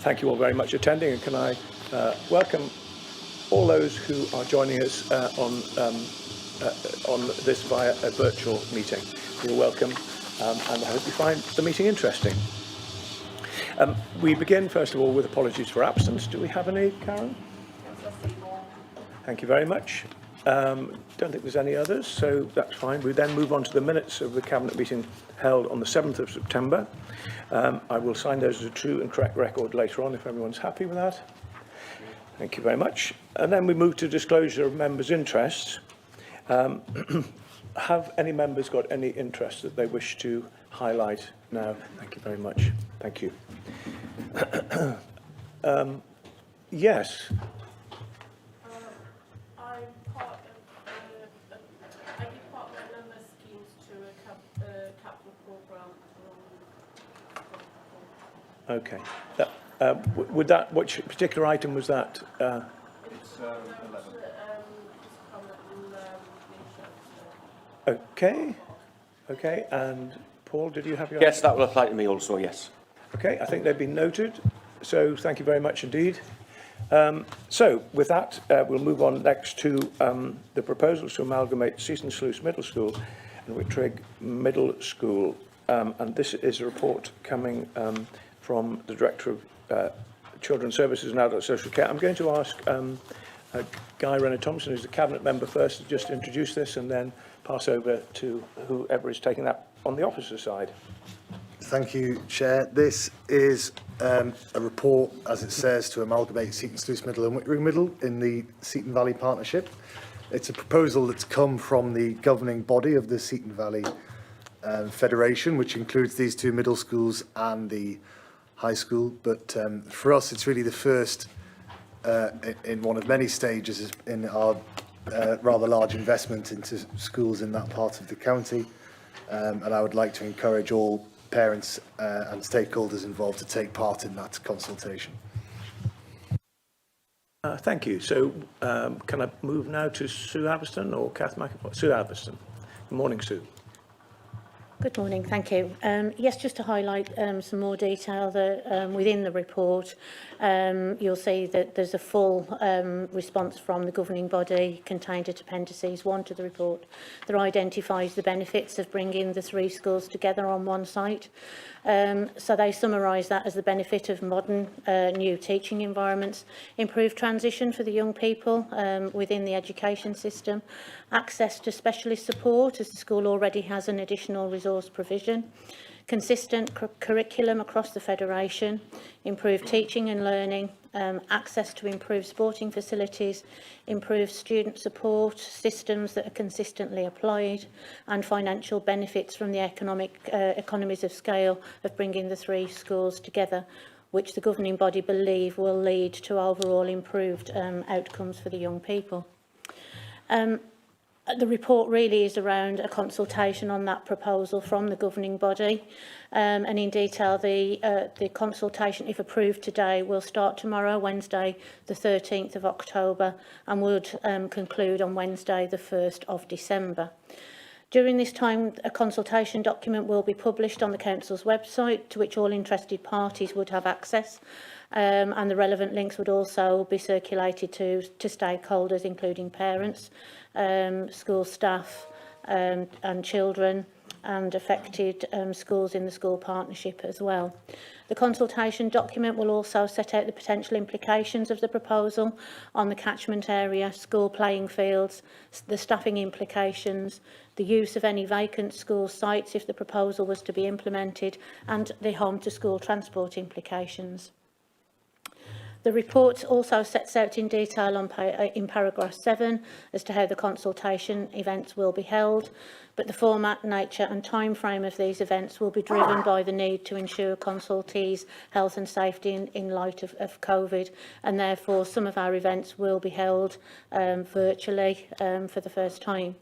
thank you all very much for attending, and can I welcome all those who are joining us on this via a virtual meeting. You're welcome, and I hope you find the meeting interesting. We begin, first of all, with apologies for absence. Do we have any, Karen? Thank you very much. Don't think there's any others, so that's fine. We then move on to the minutes of the Cabinet meeting held on the 7th of September. I will sign those as a true and correct record later on if everyone's happy with that. Thank you very much. And then we move to disclosure of members' interests. Have any members got any interest that they wish to highlight now? Thank you very much. Thank you. Yes. I'm part of I give part of my member schemes to a capital programme. Okay. Would that, which particular item was that? It's 11. Okay. Okay. And Paul, did you have your? Yes, that will apply to me also, yes. Okay, I think they've been noted. So thank you very much indeed. So with that, we'll move on next to the proposal to amalgamate Seaton Sluice Middle School and Whittrigg Middle School. And this is a report coming from the Director of Children's Services and Adult Social Care. I'm going to ask Guy Renner-Thompson, who's the Cabinet member, first to just introduce this and then pass over to whoever is taking that on the officer side. Thank you, Chair. This is a report, as it says, to amalgamate Seaton Sluice Middle and Whittrigg Middle in the Seaton Valley Partnership. It's a proposal that's come from the governing body of the Seaton Valley Federation, which includes these two middle schools and the high school. But for us, it's really the first in one of many stages in our rather large investment into schools in that part of the county. And I would like to encourage all parents and stakeholders involved to take part in that consultation. Thank you. So can I move now to Sue Haverston or Kath McAvoy? Sue Haverston. Good morning, Sue. Good morning, thank you. Yes, just to highlight some more detail that, within the report, you'll see that there's a full response from the governing body contained at appendices 1 to the report that identifies the benefits of bringing the three schools together on one site. So they summarise that as the benefit of modern new teaching environments, improved transition for the young people within the education system, access to specialist support as the school already has an additional resource provision, consistent curriculum across the Federation, improved teaching and learning, access to improved sporting facilities, improved student support systems that are consistently applied, and financial benefits from the economies of scale of bringing the three schools together, which the governing body believe will lead to overall improved outcomes for the young people. The report really is around a consultation on that proposal from the governing body, and in detail the consultation, if approved today, will start tomorrow, Wednesday the 13th of October, and would conclude on Wednesday the 1st of December. During this time, a consultation document will be published on the Council's website, to which all interested parties would have access, and the relevant links would also be circulated to stakeholders, including parents, school staff and children, and affected schools in the school partnership as well. The consultation document will also set out the potential implications of the proposal on the catchment area, school playing fields, the staffing implications, the use of any vacant school sites if the proposal was to be implemented, and the home to school transport implications. The report also sets out in detail in paragraph 7 as to how the consultation events will be held, but the format, nature and time frame of these events will be driven by the need to ensure consultees' health and safety in light of COVID, and therefore some of our events will be held virtually for the first time.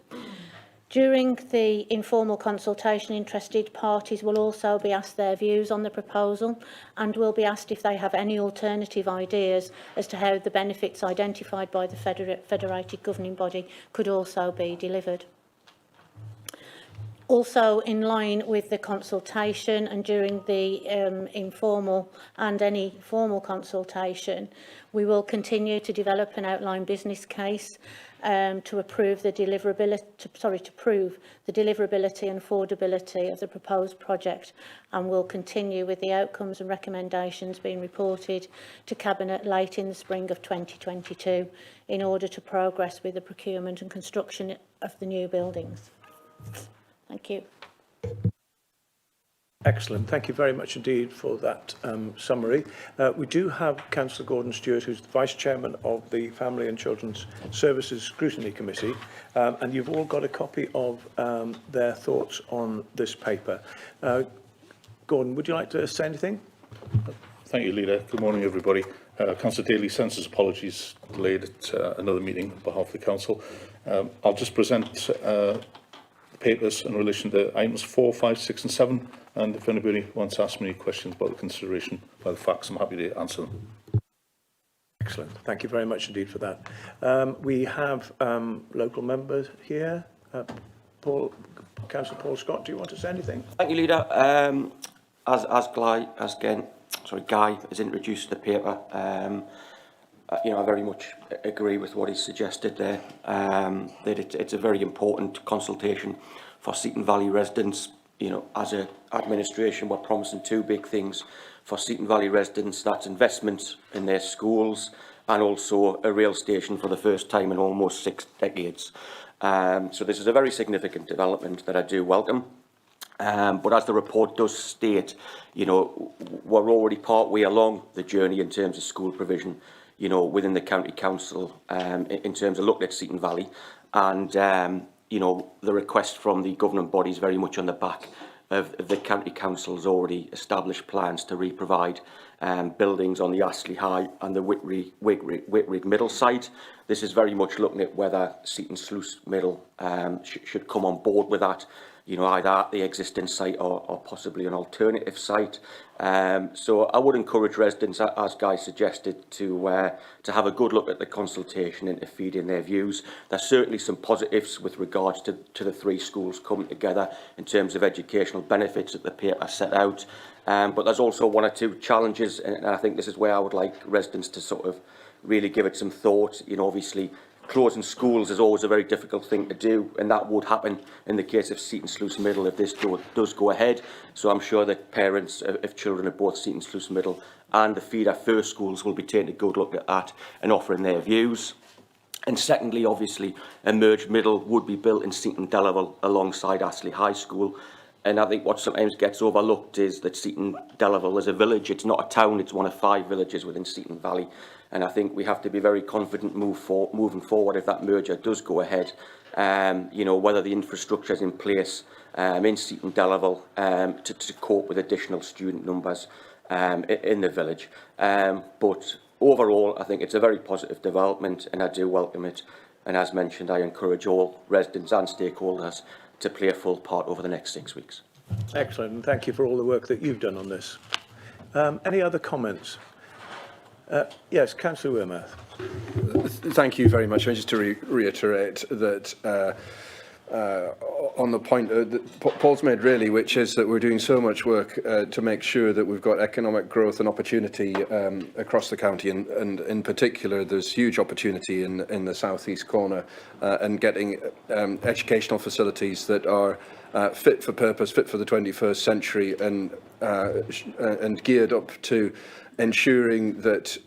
During the informal consultation, interested parties will also be asked their views on the proposal and will be asked if they have any alternative ideas as to how the benefits identified by the federated governing body could also be delivered. Also, in line with the consultation and during the informal and any formal consultation, we will continue to develop an outline business case to prove the deliverability and affordability of the proposed project, and will continue with the outcomes and recommendations being reported to Cabinet late in the spring of 2022 in order to progress with the procurement and construction of the new buildings. Thank you. Excellent. Thank you very much indeed for that summary. We do have Councillor Gordon Stewart, who's the Vice Chairman of the Family and Children's Services Scrutiny Committee, and you've all got a copy of their thoughts on this paper. Gordon, would you like to say anything? Thank you, Leader. Good morning, everybody. Councillor Daly sends his apologies, delayed at another meeting on behalf of the Council. I'll just present papers in relation to items 4, 5, 6 and 7, and if anybody wants to ask me any questions about the consideration by the facts, I'm happy to answer them. Excellent. Thank you very much indeed for that. We have local members here. Councillor Paul Scott, do you want to say anything? Thank you, Leader. As Guy has introduced the paper, I very much agree with what he suggested there, that it's a very important consultation for Seaton Valley residents. As an administration, we're promising two big things for Seaton Valley residents. That's investments in their schools and also a rail station for the first time in almost 6 decades. So this is a very significant development that I do welcome. But as the report does state, we're already part way along the journey in terms of school provision, within the County Council, in terms of looking at Seaton Valley. And, the request from the governing body is very much on the back of the County Council's already established plans to re-provide buildings on the Astley High and the Whitrig Middle site. This is very much looking at whether Seaton Sluice Middle should come on board with that, either at the existing site or possibly an alternative site. So I would encourage residents, as Guy suggested, to have a good look at the consultation and to feed in their views. There's certainly some positives with regards to the 3 schools coming together in terms of educational benefits that the paper set out. But there's also 1 or 2 challenges, and I think this is where I would like residents to sort of really give it some thought. Obviously, closing schools is always a very difficult thing to do, and that would happen in the case of Seaton Sluice Middle if this does go ahead. So I'm sure that parents of children at both Seaton Sluice Middle and the feeder first schools will be taking a good look at that and offering their views. And secondly, obviously, a merged middle would be built in Seaton Delaval alongside Astley High School. And I think what sometimes gets overlooked is that Seaton Delaval is a village. It's not a town. It's one of 5 villages within Seaton Valley. And I think we have to be very confident moving forward if that merger does go ahead. Whether the infrastructure is in place in Seaton Delaval to cope with additional student numbers in the village. But overall, I think it's a very positive development, and I do welcome it. And as mentioned, I encourage all residents and stakeholders to play a full part over the next 6 weeks. Excellent, and thank you for all the work that you've done on this. Any other comments? Yes, Councillor Wirmouth. Thank you very much. Just to reiterate that on the point that Paul's made, really, which is that we're doing so much work to make sure that we've got economic growth and opportunity across the county, and in particular there's huge opportunity in the southeast corner, and getting educational facilities that are fit for purpose, fit for the 21st century, and geared up to ensuring that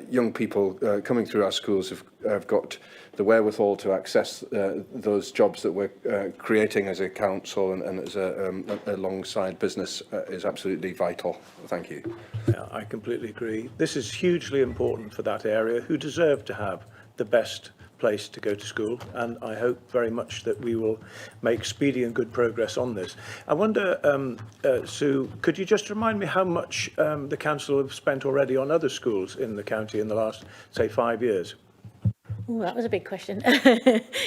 young people coming through our schools have got the wherewithal to access those jobs that we're creating as a council and as alongside business is absolutely vital. Thank you. Yeah, I completely agree. This is hugely important for that area, who deserve to have the best place to go to school, and I hope very much that we will make speedy and good progress on this. I wonder, Sue, could you just remind me how much the council have spent already on other schools in the county in the last, say, 5 years? Oh, that was a big question.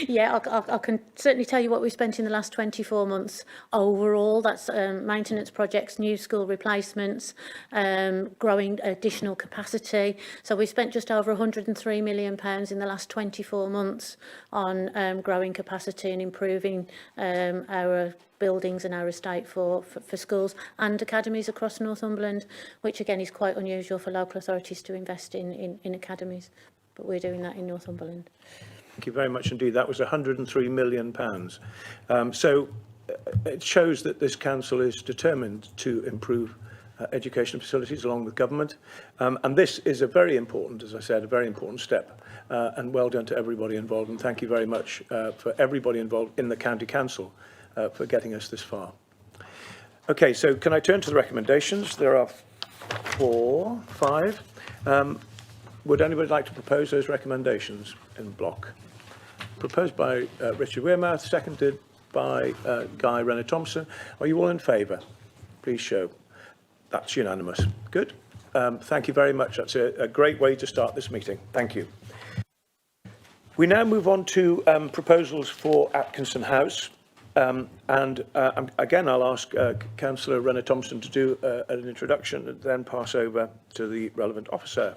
Yeah, I can certainly tell you what we spent in the last 24 months overall. That's maintenance projects, new school replacements, growing additional capacity. So we spent just over £103 million in the last 24 months on growing capacity and improving our buildings and our estate for schools and academies across Northumberland, which again is quite unusual for local authorities to invest in academies. But we're doing that in Northumberland. Thank you very much indeed. That was £103 million. So it shows that this council is determined to improve education facilities along with government. And this is a very important, as I said, a very important step. And well done to everybody involved. And thank you very much for everybody involved in the County Council for getting us this far. Okay, so can I turn to the recommendations? There are 5. Would anybody like to propose those recommendations in block? Proposed by Richard Wearmouth, seconded by Guy Renner-Thompson. Are you all in favour? Please show. That's unanimous. Good. Thank you very much. That's a great way to start this meeting. Thank you. We now move on to proposals for Atkinson House. Again, I'll ask Councillor Renner-Thompson to do an introduction and then pass over to the relevant officer.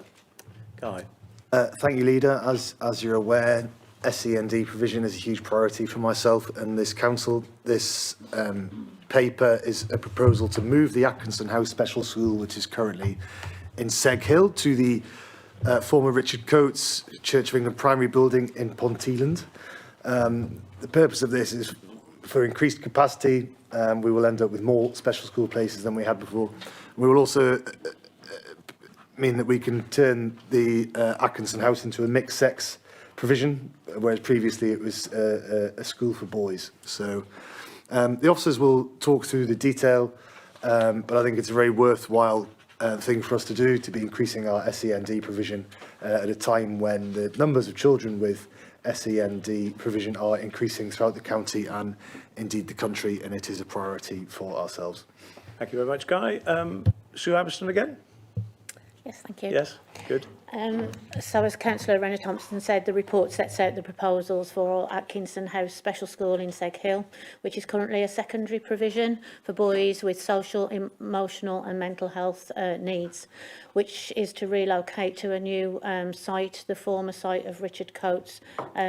Guy. Thank you, Leader. As you're aware, SEND provision is a huge priority for myself and this council. This paper is a proposal to move the Atkinson House Special School, which is currently in Seg Hill, to the former Richard Coates Church of England primary building in Pontilland. The purpose of this is for increased capacity. We will end up with more special school places than we had before. We will also mean that we can turn the Atkinson House into a mixed-sex provision, whereas previously it was a school for boys. So the officers will talk through the detail, but I think it's a very worthwhile thing for us to do, to be increasing our SEND provision at a time when the numbers of children with SEND provision are increasing throughout the county and indeed the country, and it is a priority for ourselves. Thank you very much, Guy. Sue Aberston again? Yes, thank you. Yes, good. So as Councillor Renner-Thompson said, the report sets out the proposals for Atkinson House Special School in Seg Hill, which is currently a secondary provision for boys with social, emotional and mental health needs, which is to relocate to a new site, the former site of Richard Coates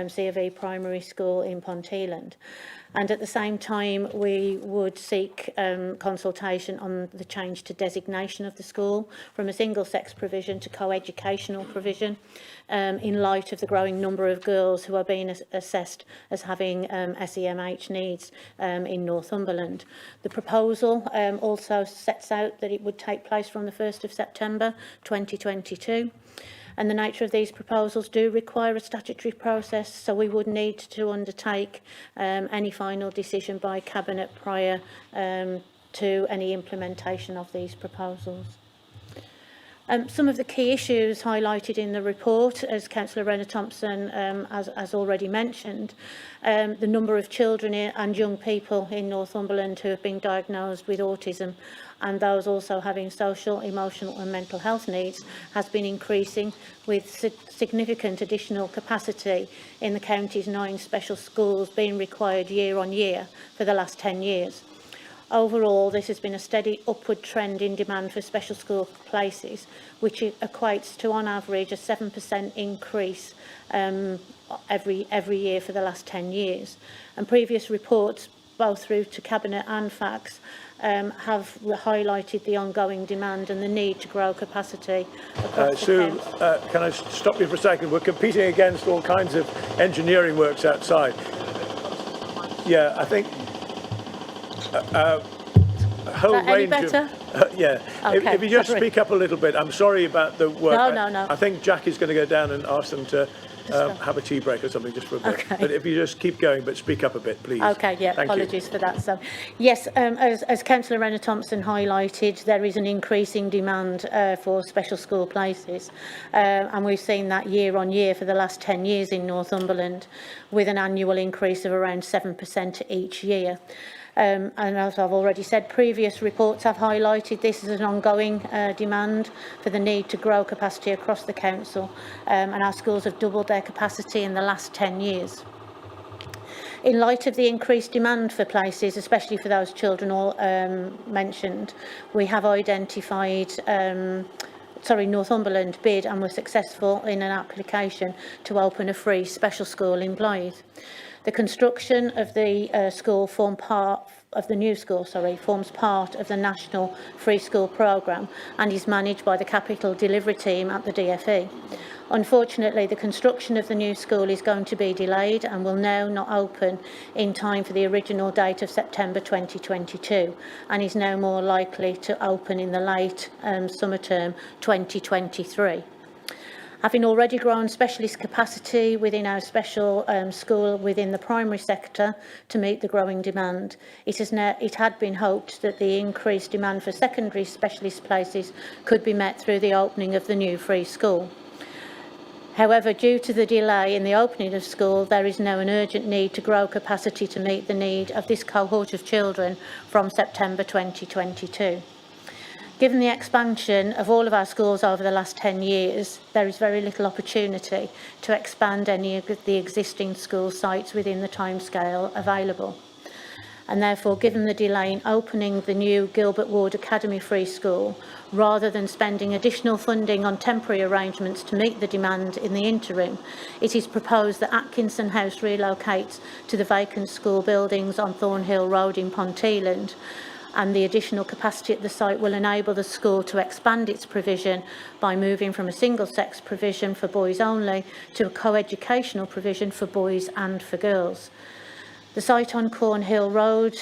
C of E Primary School in Pontilland. And at the same time, we would seek consultation on the change to designation of the school from a single-sex provision to co-educational provision in light of the growing number of girls who are being assessed as having SEMH needs in Northumberland. The proposal also sets out that it would take place from the 1st of September 2022. And the nature of these proposals do require a statutory process, so we would need to undertake any final decision by Cabinet prior to any implementation of these proposals. Some of the key issues highlighted in the report, as Councillor Renner-Thompson has already mentioned, the number of children and young people in Northumberland who have been diagnosed with autism and those also having social, emotional and mental health needs has been increasing, with significant additional capacity in the county's 9 special schools being required year on year for the last 10 years. Overall, this has been a steady upward trend in demand for special school places, which equates to, on average, a 7% increase every year for the last 10 years. And previous reports, both through to Cabinet and FACS, have highlighted the ongoing demand and the need to grow capacity across the Sue, county. can I stop you for a second? We're competing against all kinds of engineering works outside. Yeah, I think a whole Any range better? of... yeah, Okay, if you just sorry. speak up a little bit. I'm sorry about the work. No. I think Jack is going to go down and ask them to have a tea break or something just for a bit. Okay. But if you just keep going, but speak up a bit, please. Okay, yeah, Thank apologies for that. So, yes, as Councillor Renner-Thompson highlighted, there is an increasing demand for special school places, and we've seen that year on year for the last 10 years in Northumberland, with an annual increase of around 7% each year. And as I've already said, previous reports have highlighted this as an ongoing demand for the need to grow capacity across the council, and our schools have doubled their capacity in the last 10 years. In light of the increased demand for places, especially for those children all mentioned, we have identified Northumberland bid and were successful in an application to open a free special school in Blythe. The construction of the school forms part of the National Free School Programme and is managed by the Capital Delivery Team at the DFE. Unfortunately, the construction of the new school is going to be delayed and will now not open in time for the original date of September 2022 and is now more likely to open in the late summer term 2023. Having already grown specialist capacity within our special school within the primary sector to meet the growing demand, it had been hoped that the increased demand for secondary specialist places could be met through the opening of the new free school. However, due to the delay in the opening of school, there is now an urgent need to grow capacity to meet the need of this cohort of children from September 2022. Given the expansion of all of our schools over the last 10 years, there is very little opportunity to expand any of the existing school sites within the timescale available. And therefore, given the delay in opening the new Gilbert Ward Academy Free School, rather than spending additional funding on temporary arrangements to meet the demand in the interim, it is proposed that Atkinson House relocates to the vacant school buildings on Thornhill Road in Pontilland, and the additional capacity at the site will enable the school to expand its provision by moving from a single-sex provision for boys only to a co-educational provision for boys and for girls. The site on Thornhill Road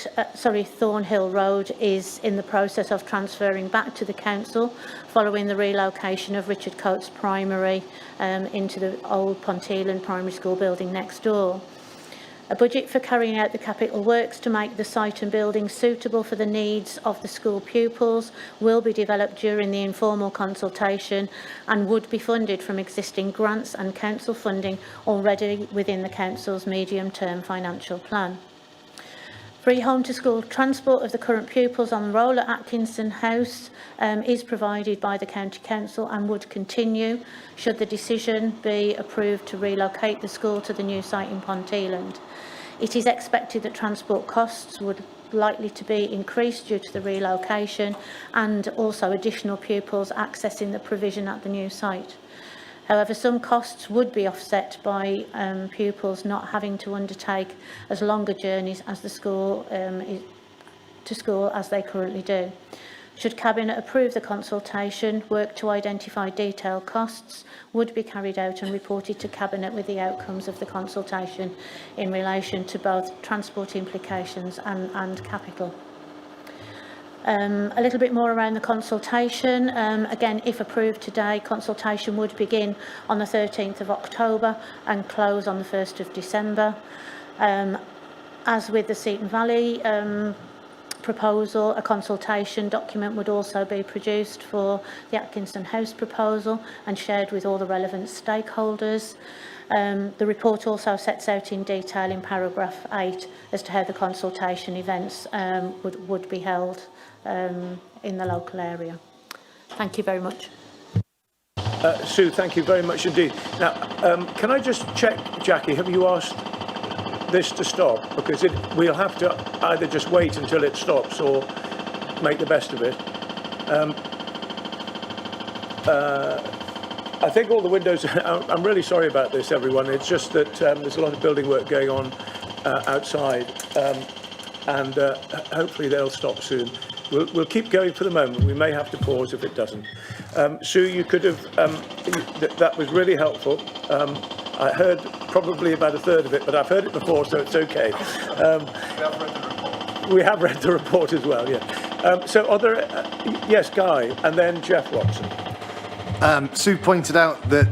is in the process of transferring back to the council following the relocation of Richard Coates Primary into the old Pontilland Primary School building next door. A budget for carrying out the capital works to make the site and building suitable for the needs of the school pupils will be developed during the informal consultation and would be funded from existing grants and council funding already within the council's medium-term financial plan. Free home-to-school transport of the current pupils on the roll at Atkinson House is provided by the County Council and would continue should the decision be approved to relocate the school to the new site in Pontilland. It is expected that transport costs would likely to be increased due to the relocation and also additional pupils accessing the provision at the new site. However, some costs would be offset by pupils not having to undertake as longer journeys as the school to school as they currently do. Should Cabinet approve the consultation, work to identify detailed costs would be carried out and reported to Cabinet with the outcomes of the consultation in relation to both transport implications and capital. A little bit more around the consultation. Again, if approved today, consultation would begin on the 13th of October and close on the 1st of December. As with the Seaton Valley proposal, a consultation document would also be produced for the Atkinson House proposal and shared with all the relevant stakeholders. The report also sets out in detail in paragraph 8 as to how the consultation events would be held in the local area. Thank you very much. Sue, thank you very much indeed. Now, can I just check, Jackie, have you asked this to stop? Because we'll have to either just wait until it stops or make the best of it. I think all the windows, I'm really sorry about this, everyone. It's just that there's a lot of building work going on outside, and hopefully they'll stop soon. We'll keep going for the moment. We may have to pause if it doesn't. Sue, you could have, that was really helpful. I heard probably about a third of it, but I've heard it before, so it's okay. We have read the report as well, yeah. So are there, yes, Guy, and then Jeff Watson. Sue pointed out that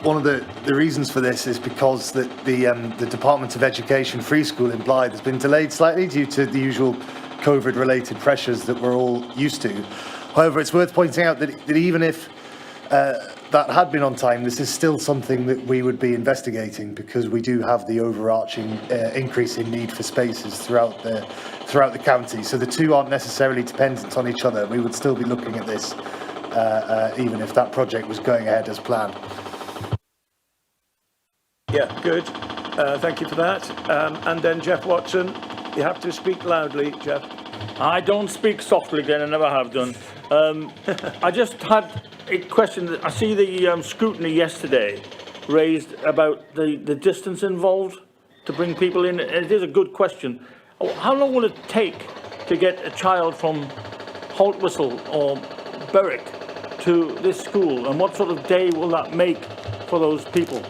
one of the reasons for this is because that the Department of Education Free School in Blythe has been delayed slightly due to the usual COVID-related pressures that we're all used to. However, it's worth pointing out that even if that had been on time, this is still something that we would be investigating, because we do have the overarching increase in need for spaces throughout the county. So the two aren't necessarily dependent on each other. We would still be looking at this even if that project was going ahead as planned. Yeah, good. Thank you for that. And then Jeff Watson, you have to speak loudly, Jeff. I don't speak softly again, I never have done. I just had a question. I see the scrutiny yesterday raised about the distance involved to bring people in. It is a good question. How long will it take to get a child from Haltwhistle or Berwick to this school, and what sort of day will that make for those people?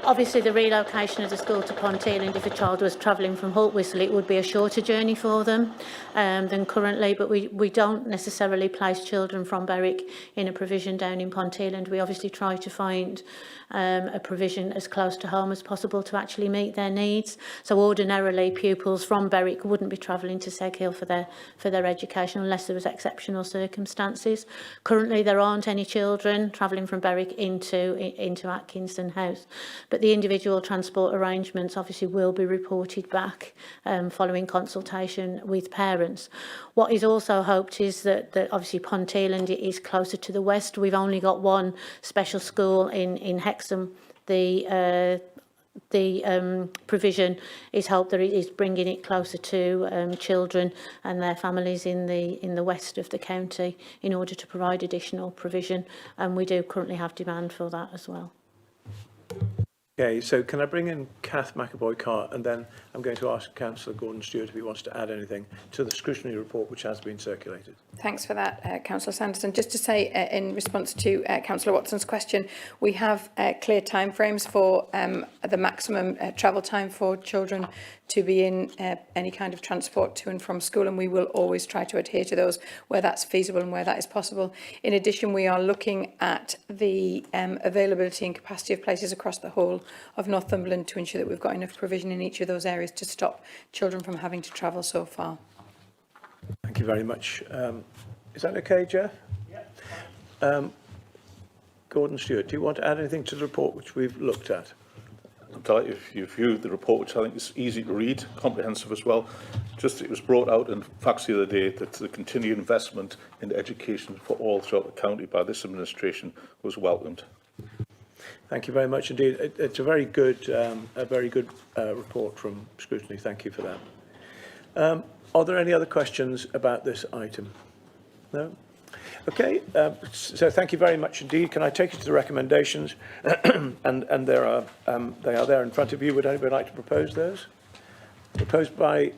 Obviously, the relocation of the school to Pontilland, if a child was travelling from Haltwhistle, it would be a shorter journey for them than currently, but we don't necessarily place children from Berwick in a provision down in Pontilland. We obviously try to find a provision as close to home as possible to actually meet their needs. So ordinarily, pupils from Berwick wouldn't be travelling to Seg Hill for their education unless there was exceptional circumstances. Currently, there aren't any children travelling from Berwick into Atkinson House, but the individual transport arrangements obviously will be reported back following consultation with parents. What is also hoped is that obviously Pontilland is closer to the west. We've only got one special school in Hexham. The provision is hoped that it is bringing it closer to children and their families in the west of the county in order to provide additional provision, and we do currently have demand for that as well. Okay, so can I bring in Kath McAvoy-Carr, and then I'm going to ask Councillor Gordon-Stewart if he wants to add anything to the scrutiny report which has been circulated. Thanks for that, Councillor Sanderson. Just to say, in response to Councillor Watson's question, we have clear timeframes for the maximum travel time for children to be in any kind of transport to and from school, and we will always try to adhere to those where that's feasible and where that is possible. In addition, we are looking at the availability and capacity of places across the whole of Northumberland to ensure that we've got enough provision in each of those areas to stop children from having to travel so far. Thank you very much. Is that okay, Jeff? Yeah. Gordon-Stewart, do you want to add anything to the report which we've looked at? I'm delighted if you viewed the report, which I think is easy to read, comprehensive as well. Just it was brought out in facts the other day that the continued investment in education for all throughout the county by this administration was welcomed. Thank you very much indeed. It's a very good report from Scrutiny. Thank you for that. Are there any other questions about this item? No? Okay, so thank you very much indeed. Can I take you to the recommendations? and they are there in front of you. Would anybody like to propose those? Proposed by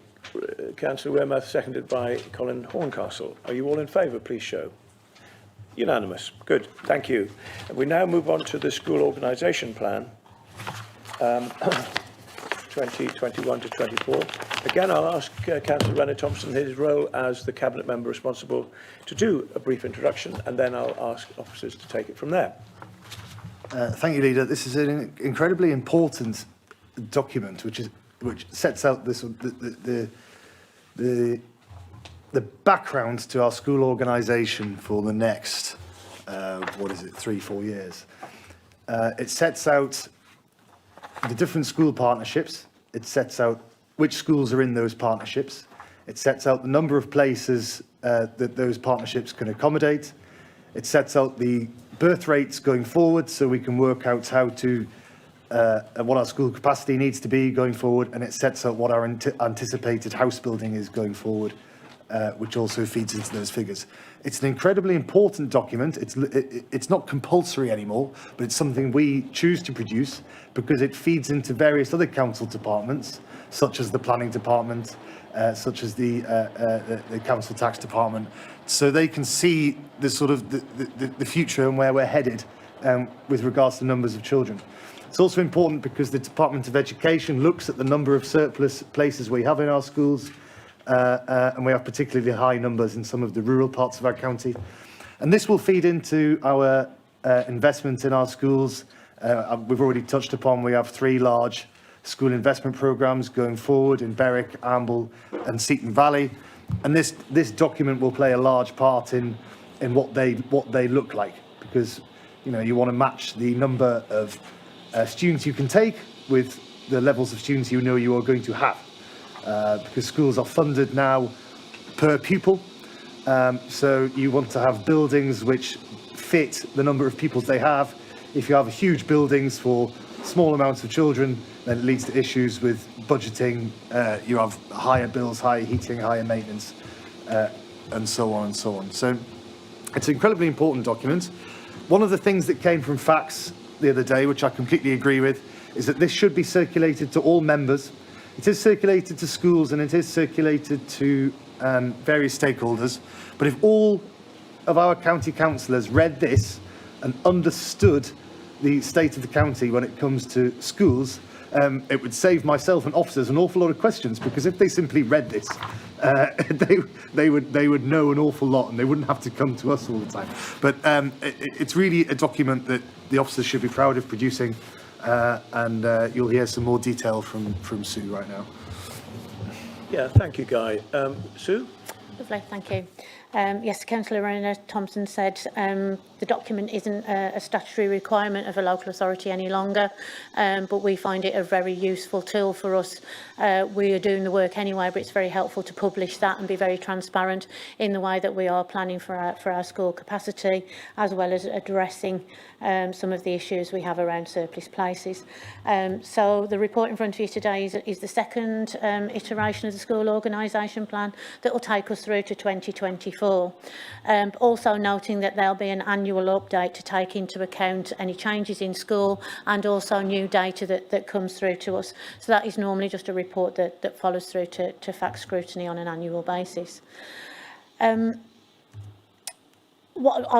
Councillor Wearmouth, seconded by Colin Horncastle. Are you all in favour? Please show. Unanimous. Good. Thank you. We now move on to the school organisation plan, 2021 to 24. Again, I'll ask Councillor Renner Thompson his role as the Cabinet member responsible to do a brief introduction, and then I'll ask officers to take it from there. Thank you, Leader. This is an incredibly important document, which sets out the background to our school organisation for the next, 3-4 years. It sets out the different school partnerships. It sets out which schools are in those partnerships. It sets out the number of places that those partnerships can accommodate. It sets out the birth rates going forward, so we can work out how to what our school capacity needs to be going forward, and it sets out what our anticipated house building is going forward, which also feeds into those figures. It's an incredibly important document. It's not compulsory anymore, but it's something we choose to produce because it feeds into various other council departments, such as the planning department, such as the council tax department, so they can see the sort of the future and where we're headed with regards to numbers of children. It's also important because the Department of Education looks at the number of surplus places we have in our schools, and we have particularly high numbers in some of the rural parts of our county. And this will feed into our investment in our schools. We've already touched upon, we have 3 large school investment programmes going forward in Berwick, Amble and Seaton Valley. And this document will play a large part in in what they look like, because you want to match the number of students you can take with the levels of students you are going to have, because schools are funded now per pupil, so you want to have buildings which fit the number of pupils they have. If you have huge buildings for small amounts of children, then it leads to issues with budgeting. You have higher bills, higher heating, higher maintenance, and so on and so on. So it's an incredibly important document. One of the things that came from FACS the other day, which I completely agree with, is that this should be circulated to all members. It is circulated to schools and it is circulated to various stakeholders. But if all of our county councillors read this and understood the state of the county when it comes to schools, it would save myself and officers an awful lot of questions, because if they simply read this, they would know an awful lot and they wouldn't have to come to us all the time. But it's really a document that the officers should be proud of producing, and you'll hear some more detail from Sue right now. Yeah, thank you, Guy. Sue? Lovely, thank you. Yes, Councillor Rona Thompson said the document isn't a statutory requirement of a local authority any longer, but we find it a very useful tool for us. We are doing the work anyway, but it's very helpful to publish that and be very transparent in the way that we are planning for our school capacity, as well as addressing some of the issues we have around surplus places. So the report in front of you today is the second iteration of the school organisation plan that will take us through to 2024. Also noting that there'll be an annual update to take into account any changes in school and also new data that comes through to us. So that is normally just a report that follows through to fact scrutiny on an annual basis. I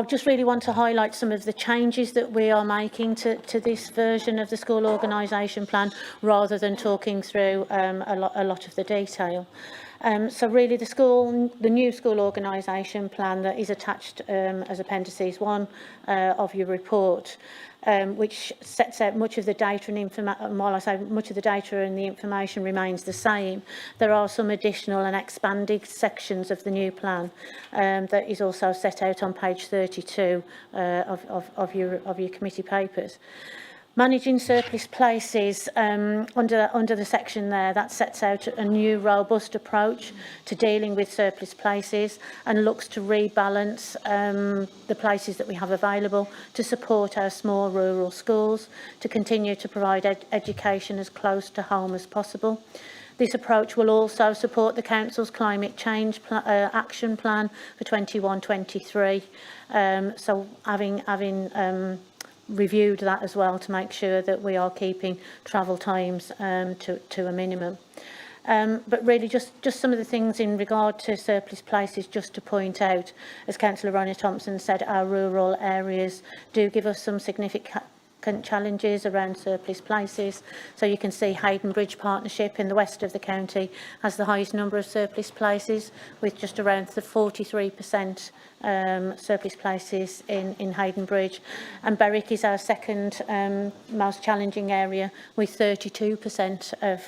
just really want to highlight some of the changes that we are making to this version of the school organisation plan, rather than talking through a lot of the detail. So really the new school organisation plan that is attached as appendices 1 of your report, which sets out much of the data and information. While I say much of the data and the information remains the same, there are some additional and expanded sections of the new plan that is also set out on page 32 of your committee papers. Managing surplus places, under the section there, that sets out a new robust approach to dealing with surplus places and looks to rebalance the places that we have available to support our small rural schools, to continue to provide education as close to home as possible. This approach will also support the Council's climate change action plan for 21-23. So having reviewed that as well to make sure that we are keeping travel times to a minimum. But really just some of the things in regard to surplus places, just to point out, as Councillor Rona Thompson said, our rural areas do give us some significant challenges around surplus places. So you can see Hayden Bridge Partnership in the west of the county has the highest number of surplus places, with just around the 43% surplus places in Hayden Bridge, and Berwick is our second most challenging area with 32% of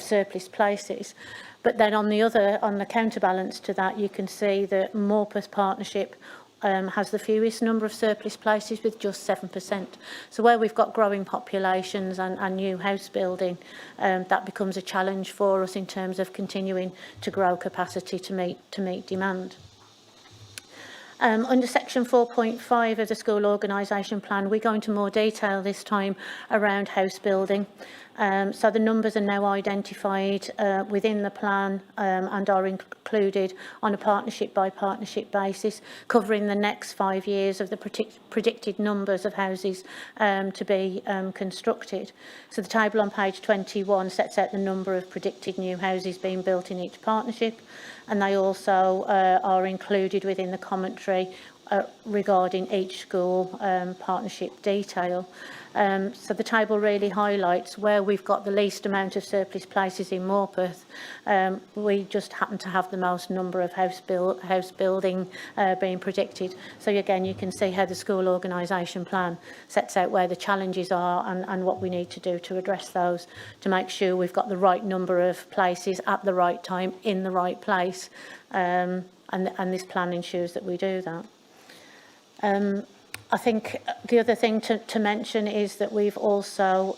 surplus places. But then on the counterbalance to that, you can see that Morpeth Partnership has the fewest number of surplus places with just 7%. So where we've got growing populations and new house building, that becomes a challenge for us in terms of continuing to grow capacity to meet demand. Under section 4.5 of the school organisation plan, we go into more detail this time around house building. So the numbers are now identified within the plan and are included on a partnership by partnership basis, covering the next 5 years of the predicted numbers of houses to be constructed. So the table on page 21 sets out the number of predicted new houses being built in each partnership, and they also are included within the commentary regarding each school partnership detail. So the table really highlights where we've got the least amount of surplus places in Morpeth. We just happen to have the most number of house building being predicted. So again, you can see how the school organisation plan sets out where the challenges are and what we need to do to address those, to make sure we've got the right number of places at the right time in the right place. And this plan ensures that we do that. I think the other thing to mention is that we've also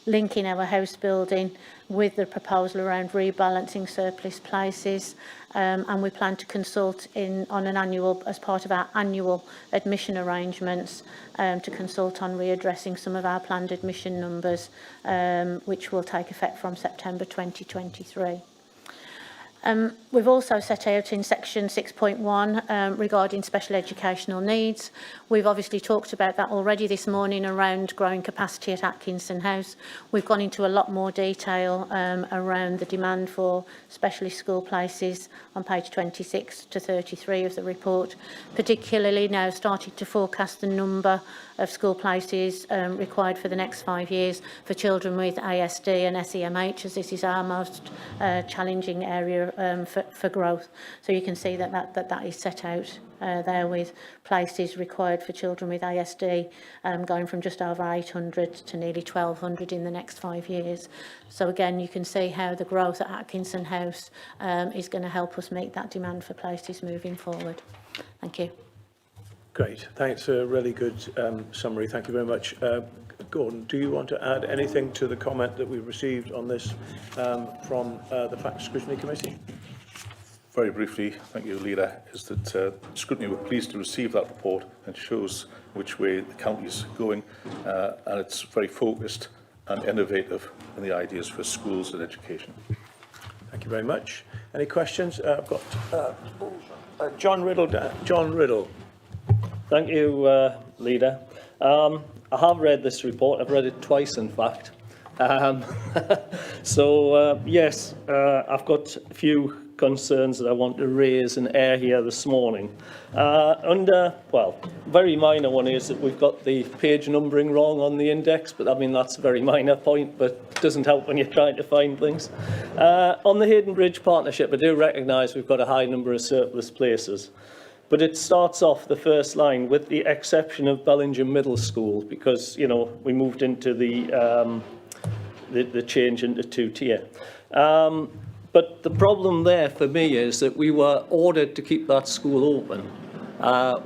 linking our house building with the proposal around rebalancing surplus places, and we plan to consult on an annual, as part of our annual admission arrangements, to consult on readdressing some of our planned admission numbers, which will take effect from September 2023. We've also set out in section 6.1 regarding special educational needs. We've obviously talked about that already this morning around growing capacity at Atkinson House. We've gone into a lot more detail around the demand for specialist school places on page 26 to 33 of the report, particularly now starting to forecast the number of school places required for the next 5 years for children with ASD and SEMH, as this is our most challenging area for growth. So you can see that is set out there, with places required for children with ASD going from just over 800 to nearly 1,200 in the next 5 years. So again, you can see how the growth at Atkinson House is going to help us meet that demand for places moving forward. Thank you. Great, thanks. A really good summary. Thank you very much. Gordon, do you want to add anything to the comment that we received on this from the Fact Scrutiny Committee? Very briefly, thank you, Leader, is that Scrutiny were pleased to receive that report and shows which way the county is going, and it's very focused and innovative in the ideas for schools and education. Thank you very much. Any questions? I've got John Riddle. John Riddle. Thank you, Leader. I have read this report. I've read it twice, in fact. Yes, I've got a few concerns that I want to raise and air here this morning. Very minor one is that we've got the page numbering wrong on the index, but I mean, that's a very minor point, but it doesn't help when you're trying to find things. On the Hayden Bridge Partnership, I do recognise we've got a high number of surplus places. But it starts off the first line with the exception of Bellingham Middle School, because, you know, we moved into the change into two-tier. But the problem there for me is that we were ordered to keep that school open.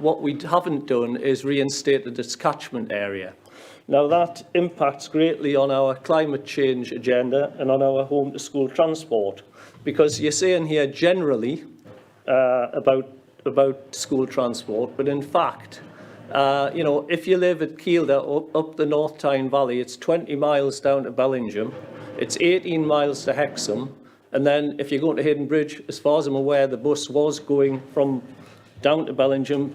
What we haven't done is reinstated its catchment area. Now, that impacts greatly on our climate change agenda and on our home-to-school transport, because you're saying here generally about school transport, but in fact, you know, if you live at Kielder up the North Tyne Valley, it's 20 miles down to Bellingham, it's 18 miles to Hexham, and then if you're going to Hayden Bridge, as far as I'm aware, the bus was going from down to Bellingham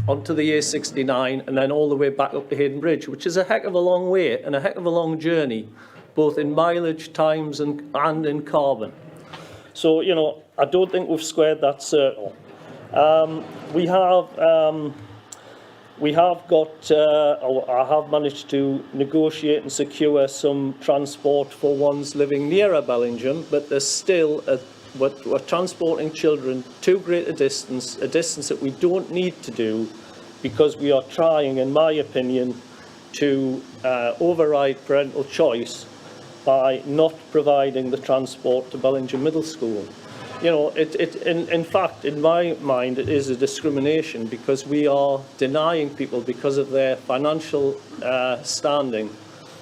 onto the A69 and then all the way back up to Hayden Bridge, which is a heck of a long way and a heck of a long journey, both in mileage, times and in carbon. So, you know, I don't think we've squared that circle. We have got, I have managed to negotiate and secure some transport for ones living nearer Bellingham, but there's still, we're transporting children too great a distance that we don't need to do, because we are trying, in my opinion, to override parental choice by not providing the transport to Bellingham Middle School. You know, in fact, in my mind, it is a discrimination, because we are denying people, because of their financial standing,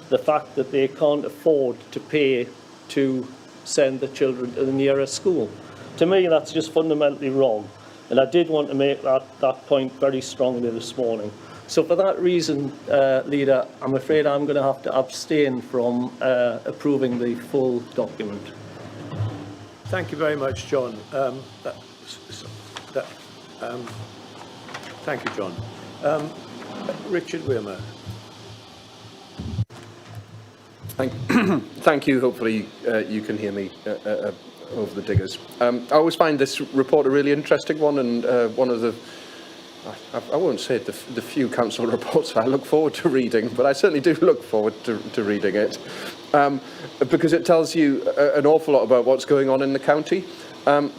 the fact that they can't afford to pay to send the children to the nearest school. To me, that's just fundamentally wrong. And I did want to make that point very strongly this morning. So for that reason, Leader, I'm afraid I'm going to have to abstain from approving the full document. Thank you very much, John. Thank you, John. Richard Wimmer. Thank you. Hopefully you can hear me over the diggers. I always find this report a really interesting one, and one of the I won't say the few council reports I look forward to reading, but I certainly do look forward to reading it, because it tells you an awful lot about what's going on in the county. You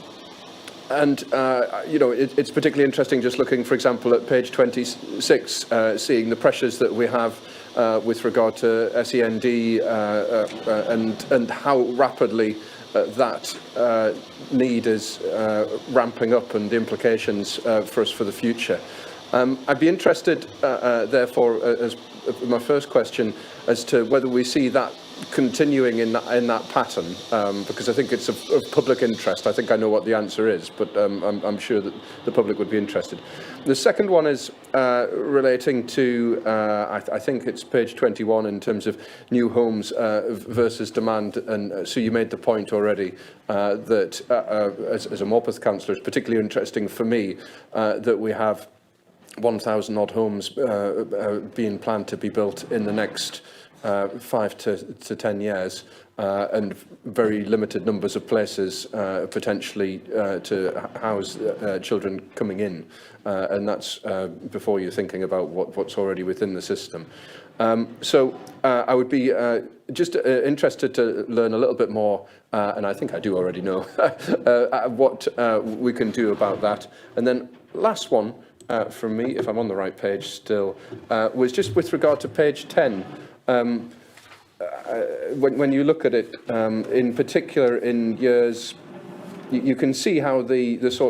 know, it's particularly interesting just looking, for example, at page 26, seeing the pressures that we have with regard to SEND and how rapidly that need is ramping up and the implications for us for the future. I'd be interested, therefore, as my first question, as to whether we see that continuing in that pattern, because I think it's of public interest. I think I know what the answer is, but I'm sure that the public would be interested. The second one is relating to, I think it's page 21 in terms of new homes versus demand. And so you made the point already that as a Morpeth councillor, it's particularly interesting for me that we have 1,000 odd homes being planned to be built in the next 5 to 10 years, and very limited numbers of places potentially to house children coming in, and that's before you're thinking about what's already within the system. So I would be just interested to learn a little bit more, and I think I do already know what we can do about that. And then last one from me, if I'm on the right page still, was just with regard to page 10. When you look at it, in particular in years, you can see how there's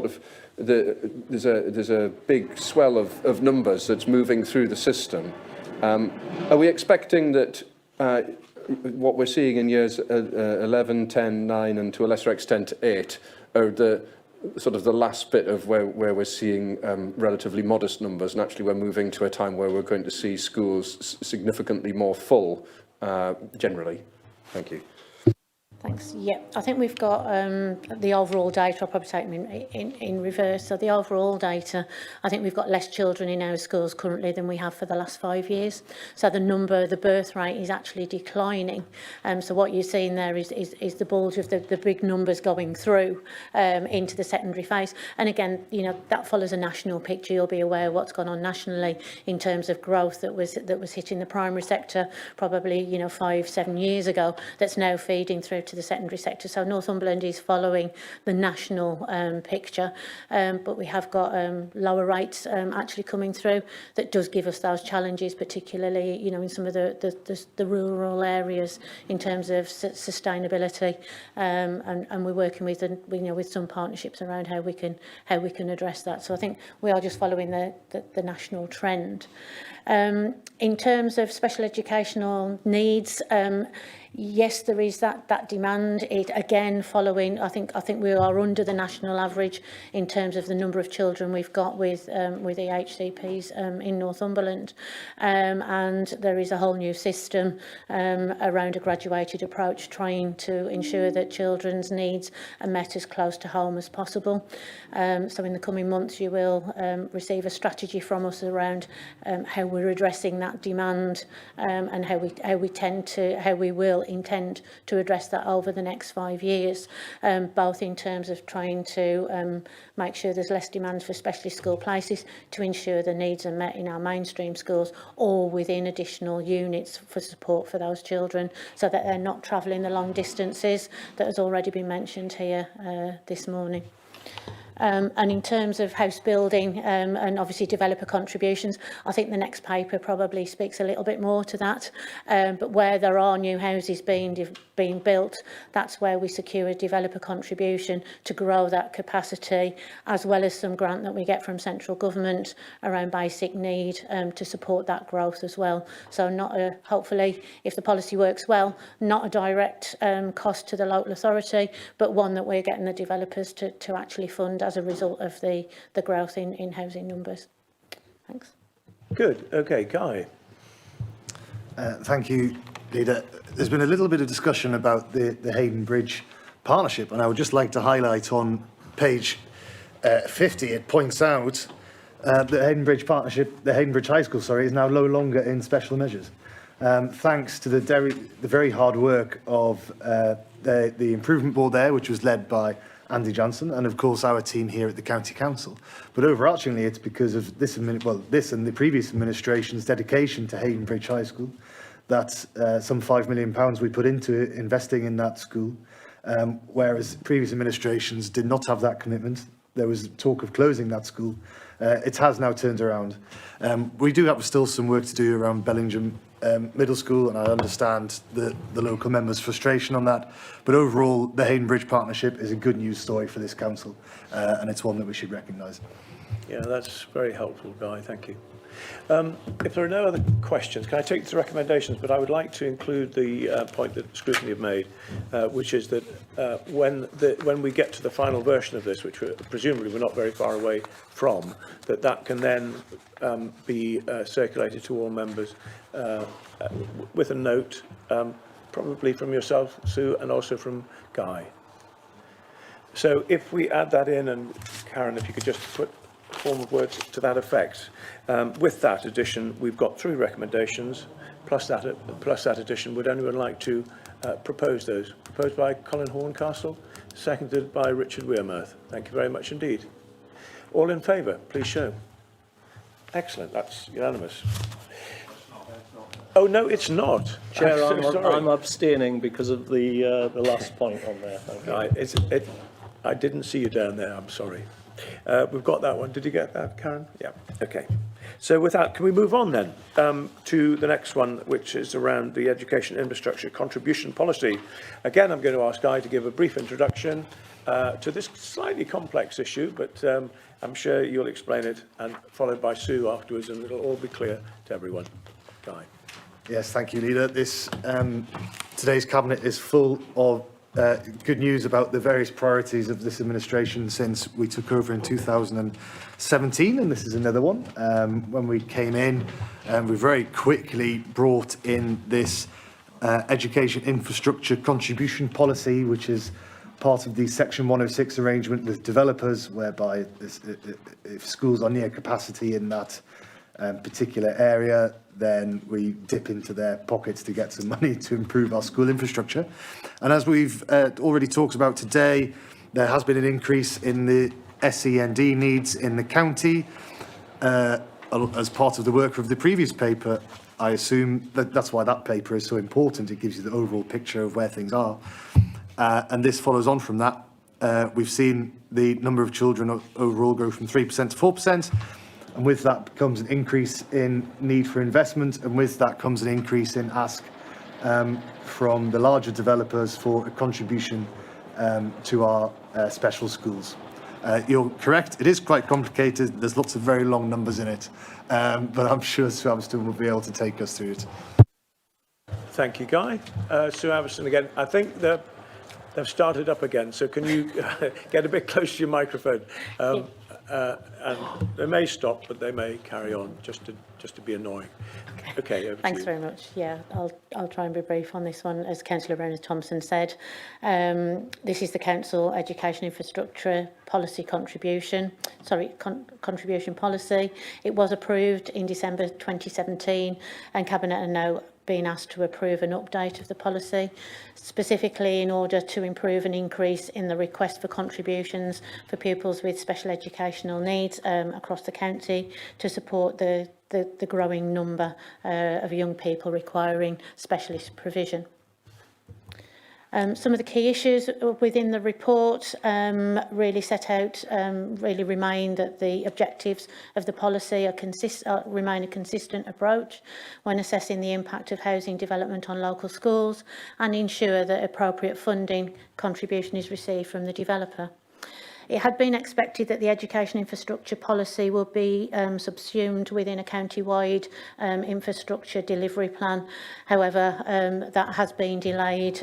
a big swell of numbers that's moving through the system. Are we expecting that what we're seeing in years 11, 10, 9, and to a lesser extent 8 are the sort of the last bit of where we're seeing relatively modest numbers, and actually we're moving to a time where we're going to see schools significantly more full generally? Thank you. Thanks. Yeah, I think we've got the overall data. I'll probably take them in reverse. So the overall data, I think we've got less children in our schools currently than we have for the last 5 years. So the birth rate is actually declining. So what you're seeing there is the bulge of the big numbers going through into the secondary phase. And again, you know, that follows a national picture. You'll be aware of what's gone on nationally in terms of growth that was hitting the primary sector probably, you know, 5-7 years ago. That's now feeding through to the secondary sector. So Northumberland is following the national picture, but we have got lower rates actually coming through. That does give us those challenges, particularly, you know, in some of the rural areas in terms of sustainability, and we're working with, you know, with some partnerships around how we can address that. So I think we are just following the national trend. In terms of special educational needs, yes, there is that demand. It again following. I think we are under the national average in terms of the number of children we've got with EHCPs in Northumberland, and there is a whole new system around a graduated approach, trying to ensure that children's needs are met as close to home as possible. So in the coming months, you will receive a strategy from us around how we're addressing that demand, and how we will intend to address that over the next 5 years, both in terms of trying to make sure there's less demand for specialist school places, to ensure the needs are met in our mainstream schools, or within additional units for support for those children, so that they're not travelling the long distances that has already been mentioned here this morning. And in terms of house building and obviously developer contributions, I think the next paper probably speaks a little bit more to that. But where there are new houses being built, that's where we secure a developer contribution to grow that capacity, as well as some grant that we get from central government around basic need to support that growth as well. So hopefully, if the policy works well, not a direct cost to the local authority, but one that we're getting the developers to actually fund as a result of the growth in housing numbers. Thanks. Good. Okay, Guy. Thank you, Leader. There's been a little bit of discussion about the Hayden Bridge partnership, and I would just like to highlight on page 50, it points out the Hayden Bridge partnership, the Hayden Bridge High School, is now no longer in special measures. Thanks to the very hard work of the improvement board there, which was led by Andy Johnson, and of course our team here at the County Council. But overarchingly, it's because of this and the previous administration's dedication to Hayden Bridge High School. That's some £5 million we put into investing in that school, whereas previous administrations did not have that commitment. There was talk of closing that school. It has now turned around. We do have still some work to do around Bellingham Middle School, and I understand the local members' frustration on that. But overall, the Hayden Bridge Partnership is a good news story for this council, and it's one that we should recognise. Yeah, that's very helpful, Guy. Thank you. If there are no other questions, can I take the recommendations? But I would like to include the point that scrutiny have made, which is that when we get to the final version of this, which presumably we're not very far away from, that can then be circulated to all members with a note, probably from yourself, Sue, and also from Guy. So if we add that in, and Karen, if you could just put form of words to that effect. With that addition, we've got 3 recommendations, plus that addition. Would anyone like to propose those? Proposed by Colin Horncastle, seconded by Richard Wearmouth. Thank you very much indeed. All in favour, please show. Excellent, that's unanimous. Oh, no, it's not. Chair, I'm so sorry. I'm abstaining because of the last point on there. Thank you. I didn't see you down there, I'm sorry. We've got that one. Did you get that, Karen? Yeah. Okay. So with that, can we move on then to the next one, which is around the education infrastructure contribution policy. Again, I'm going to ask Guy to give a brief introduction to this slightly complex issue, but I'm sure you'll explain it, and followed by Sue afterwards, and it'll all be clear to everyone. Guy. Yes, thank you, Leader. Today's Cabinet is full of good news about the various priorities of this administration since we took over in 2017, and this is another one. When we came in, we very quickly brought in this education infrastructure contribution policy, which is part of the Section 106 arrangement with developers, whereby if schools are near capacity in that particular area, then we dip into their pockets to get some money to improve our school infrastructure. And as we've already talked about today, there has been an increase in the SEND needs in the county. As part of the work of the previous paper, I assume that's why that paper is so important. It gives you the overall picture of where things are. And this follows on from that. We've seen the number of children overall go from 3% to 4%. And with that comes an increase in need for investment, and with that comes an increase in ask from the larger developers for a contribution to our special schools. You're correct, it is quite complicated, there's lots of very long numbers in it, but I'm sure Sue Aviston will be able to take us through it. Thank you, Guy. Sue Aviston again. I think they've started up again, so can you get a bit close to your microphone? And they may stop, but they may carry on, just to be annoying. Okay, over Thanks to you. very much. Yeah, I'll try and be brief on this one. As Councillor Reynolds-Thompson said, this is the Council Education Infrastructure Policy contribution policy. It was approved in December 2017, and Cabinet are now being asked to approve an update of the policy, specifically in order to improve an increase in the request for contributions for pupils with special educational needs across the county to support the growing number of young people requiring specialist provision. Some of the key issues within the report really set out, really remain that the objectives of the policy remain a consistent approach when assessing the impact of housing development on local schools, and ensure that appropriate funding contribution is received from the developer. It had been expected that the education infrastructure policy would be subsumed within a county-wide infrastructure delivery plan. However, that has been delayed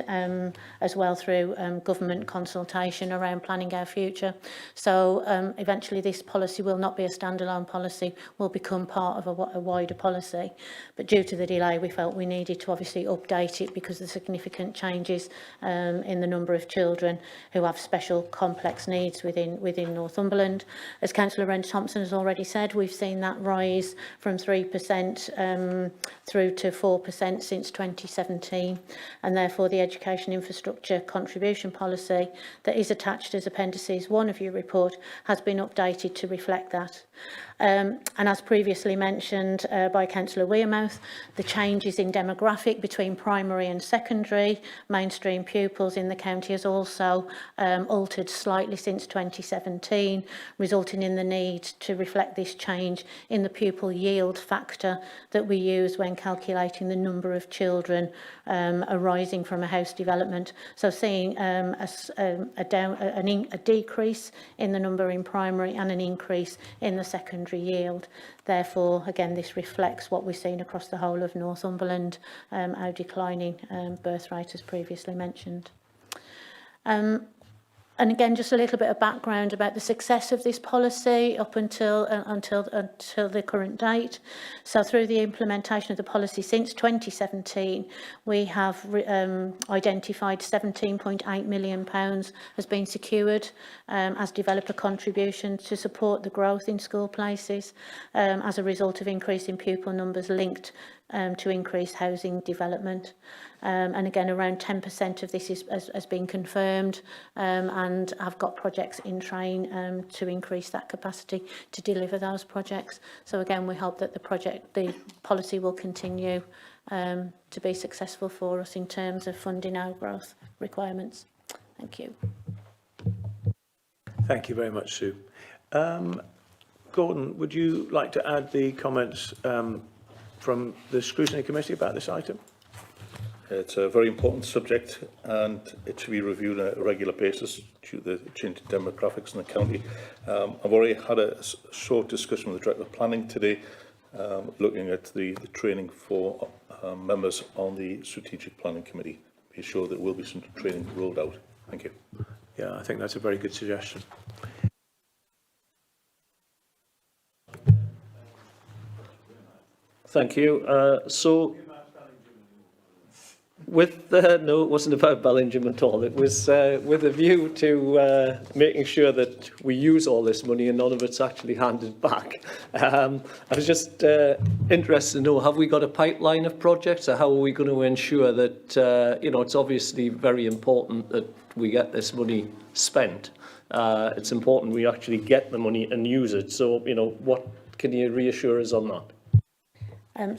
as well through government consultation around planning our future. So eventually this policy will not be a standalone policy, will become part of a wider policy. But due to the delay, we felt we needed to obviously update it because of the significant changes in the number of children who have special complex needs within Northumberland. As Councillor Wren Thompson has already said, we've seen that rise from 3% through to 4% since 2017, and therefore the Education Infrastructure Contribution Policy that is attached as Appendices 1 of your report has been updated to reflect that. And as previously mentioned by Councillor Wearmouth, the changes in demographic between primary and secondary mainstream pupils in the county has also altered slightly since 2017, resulting in the need to reflect this change in the pupil yield factor that we use when calculating the number of children arising from a house development. So seeing a decrease in the number in primary and an increase in the secondary yield. Therefore, again, this reflects what we've seen across the whole of Northumberland, our declining birth rate as previously mentioned. And again, just a little bit of background about the success of this policy up until the current date. So through the implementation of the policy since 2017, we have identified £17.8 million has been secured as developer contributions to support the growth in school places as a result of increasing pupil numbers linked to increase housing development. And again, around 10% of this has been confirmed and have got projects in train to increase that capacity to deliver those projects. So again, we hope that the policy will continue to be successful for us in terms of funding our growth requirements. Thank you. Thank you very much, Sue. Gordon, would you like to add the comments from the Scrutiny Committee about this item? It's a very important subject and it should be reviewed on a regular basis due to the changing demographics in the county. I've already had a short discussion with the Director of Planning today, looking at the training for members on the Strategic Planning Committee. Be sure there will be some training rolled out. Thank you. Yeah, I think that's a very good suggestion. Thank you. So, with no, it wasn't about Bellingham at all. It was with a view to making sure that we use all this money and none of it's actually handed back. I was just interested to know, have we got a pipeline of projects, or how are we going to ensure that, you know, it's obviously very important that we get this money spent. It's important we actually get the money and use it. So, you know, what can you reassure us on that?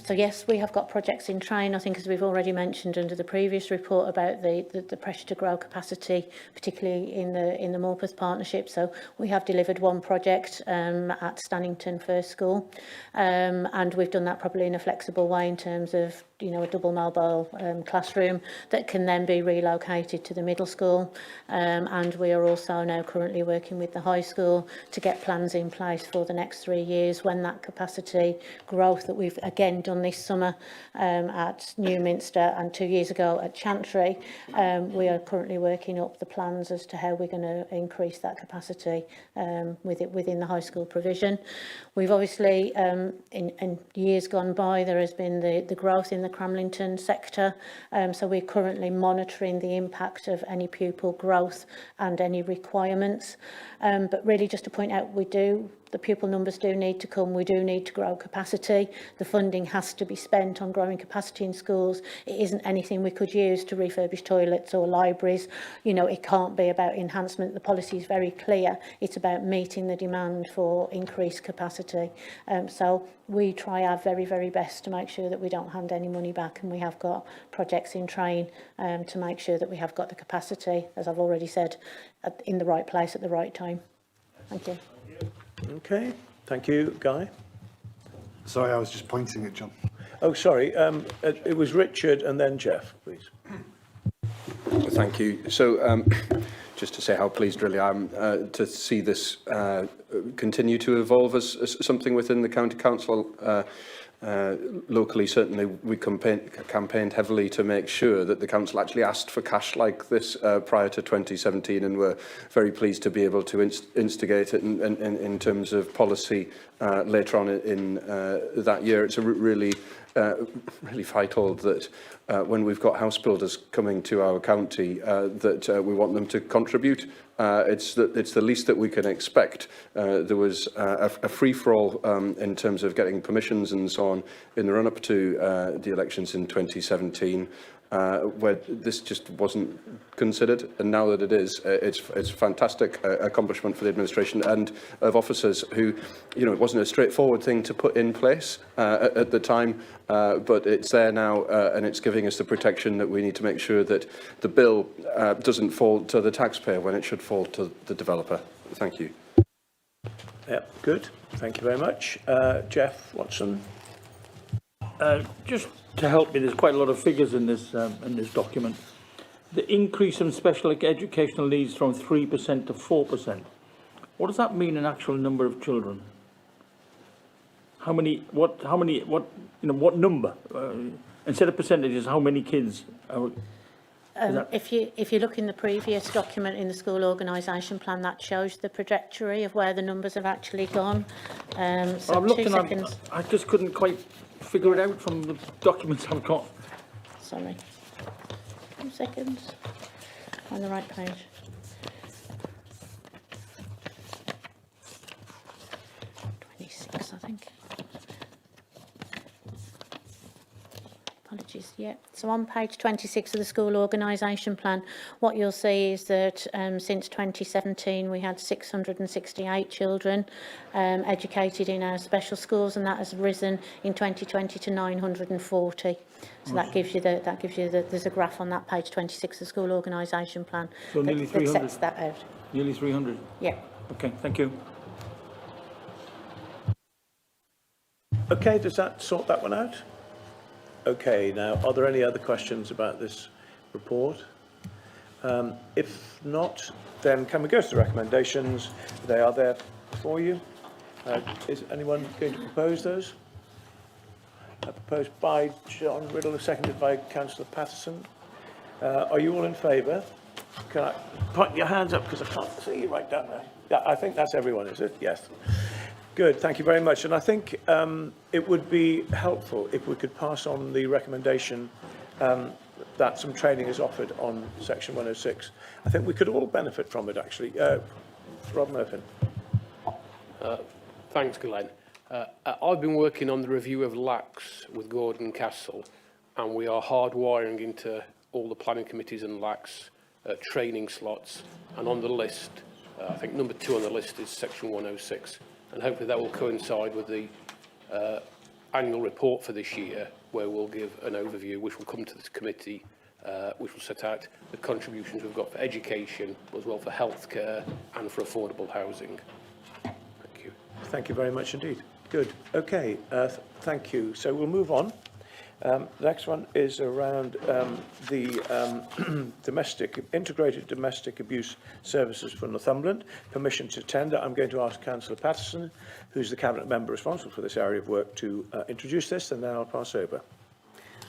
So yes, we have got projects in train. I think, as we've already mentioned under the previous report about the pressure to grow capacity, particularly in the Morpeth partnership. So we have delivered one project at Stannington First School, and we've done that probably in a flexible way in terms of, you know, a double mobile classroom that can then be relocated to the middle school. And we are also now currently working with the high school to get plans in place for the next 3 years when that capacity growth that we've again done this summer at Newminster and 2 years ago at Chantry, we are currently working up the plans as to how we're going to increase that capacity within the high school provision. We've obviously, in years gone by, there has been the growth in the Cramlington sector, so we're currently monitoring the impact of any pupil growth and any requirements. But really, just to point out, the pupil numbers do need to come. We do need to grow capacity. The funding has to be spent on growing capacity in schools. It isn't anything we could use to refurbish toilets or libraries. You know, it can't be about enhancement. The policy is very clear. It's about meeting the demand for increased capacity. So we try our very, very best to make sure that we don't hand any money back, and we have got projects in train to make sure that we have got the capacity, as I've already said, in the right place at the right time. Thank you. Okay, thank you. Guy? Sorry, I was just pointing at John. Oh, sorry. It was Richard and then Jeff, please. Thank you. So, just to say how pleased really I am to see this continue to evolve as something within the County Council. Locally, certainly, we campaigned heavily to make sure that the council actually asked for cash like this prior to 2017, and we're very pleased to be able to instigate it in terms of policy later on in that year. It's a really really vital that when we've got house builders coming to our county, that we want them to contribute. It's the least that we can expect. There was a free-for-all in terms of getting permissions and so on in the run-up to the elections in 2017. Where this just wasn't considered, and now that it is, it's a fantastic accomplishment for the administration and of officers who, you know, it wasn't a straightforward thing to put in place at the time, but it's there now, and it's giving us the protection that we need to make sure that the bill doesn't fall to the taxpayer when it should fall to the developer. Thank you. Yep, good. Thank you very much. Jeff Watson. Just to help me, there's quite a lot of figures in this document. The increase in special educational needs from 3% to 4%. What does that mean in actual number of children? What number? Instead of percentages, how many kids? If you look in the previous document in the school organisation plan, that shows the trajectory of where the numbers have actually gone. So I'm looking 2 seconds. at, I just couldn't quite figure it out from the documents I've got. Sorry. 2 seconds. On the right page. I think. Apologies, yeah. So on page 26 of the school organisation plan, what you'll see is that since 2017 we had 668 children educated in our special schools, and that has risen in 2020 to 940. So that gives you there's a graph on that page 26 of the school organisation plan So nearly 300. that sets that out. Nearly 300. Yeah. Okay, thank you. Okay, does that sort that one out? Okay, now, are there any other questions about this report? If not, then can we go to the recommendations? They are there for you. Is anyone going to propose those? Proposed by John Riddle, seconded by Councillor Patterson. Are you all in favour? Can I put your hands up because I can't see you right down there? Yeah, I think that's everyone, is it? Yes. Good, thank you very much. And I think it would be helpful if we could pass on the recommendation that some training is offered on Section 106. I think we could all benefit from it, actually. Rob Murphy. Thanks, Glenn. I've been working on the review of LACs with Gordon Castle, and we are hardwiring into all the planning committees and LACs training slots. And on the list, I think number 2 on the list is Section 106. And hopefully that will coincide with the annual report for this year, where we'll give an overview, which will come to this committee, which will set out the contributions we've got for education, as well for healthcare and for affordable housing. Thank you. Thank you very much indeed. Good. Okay, thank you. So we'll move on. The next one is around the integrated domestic abuse services for Northumberland. Permission to tender. I'm going to ask Councillor Patterson, who's the Cabinet member responsible for this area of work, to introduce this, and then I'll pass over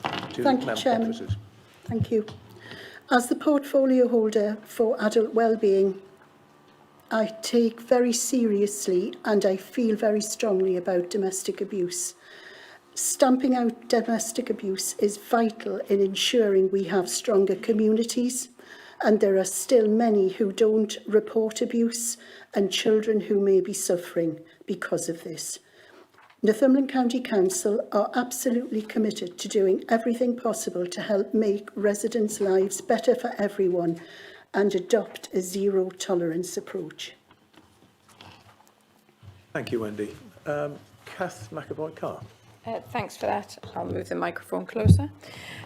to Thank you, Chairman. officers. Thank you. As the portfolio holder for adult wellbeing, I take very seriously and I feel very strongly about domestic abuse. Stamping out domestic abuse is vital in ensuring we have stronger communities, and there are still many who don't report abuse and children who may be suffering because of this. Northumberland County Council are absolutely committed to doing everything possible to help make residents' lives better for everyone and adopt a zero tolerance approach. Thank you, Wendy. Kath McAvoy-Carr. Thanks for that. I'll move the microphone closer.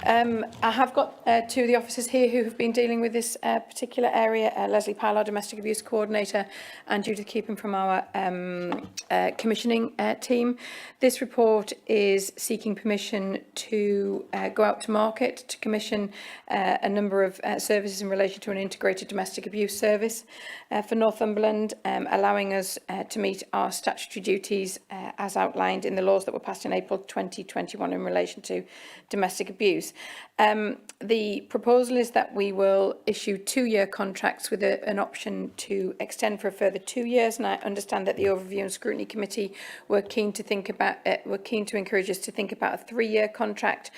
I have got 2 of the officers here who have been dealing with this particular area, Leslie Powell, our Domestic Abuse Coordinator, and Judith Keeping from our commissioning team. This report is seeking permission to go out to market to commission a number of services in relation to an integrated domestic abuse service for Northumberland, allowing us to meet our statutory duties as outlined in the laws that were passed in April April 2021 in relation to domestic abuse. The proposal is that we will issue 2-year contracts with an option to extend for a further 2 years, and I understand that the Overview and Scrutiny Committee were keen to encourage us to think about a 3-year contract.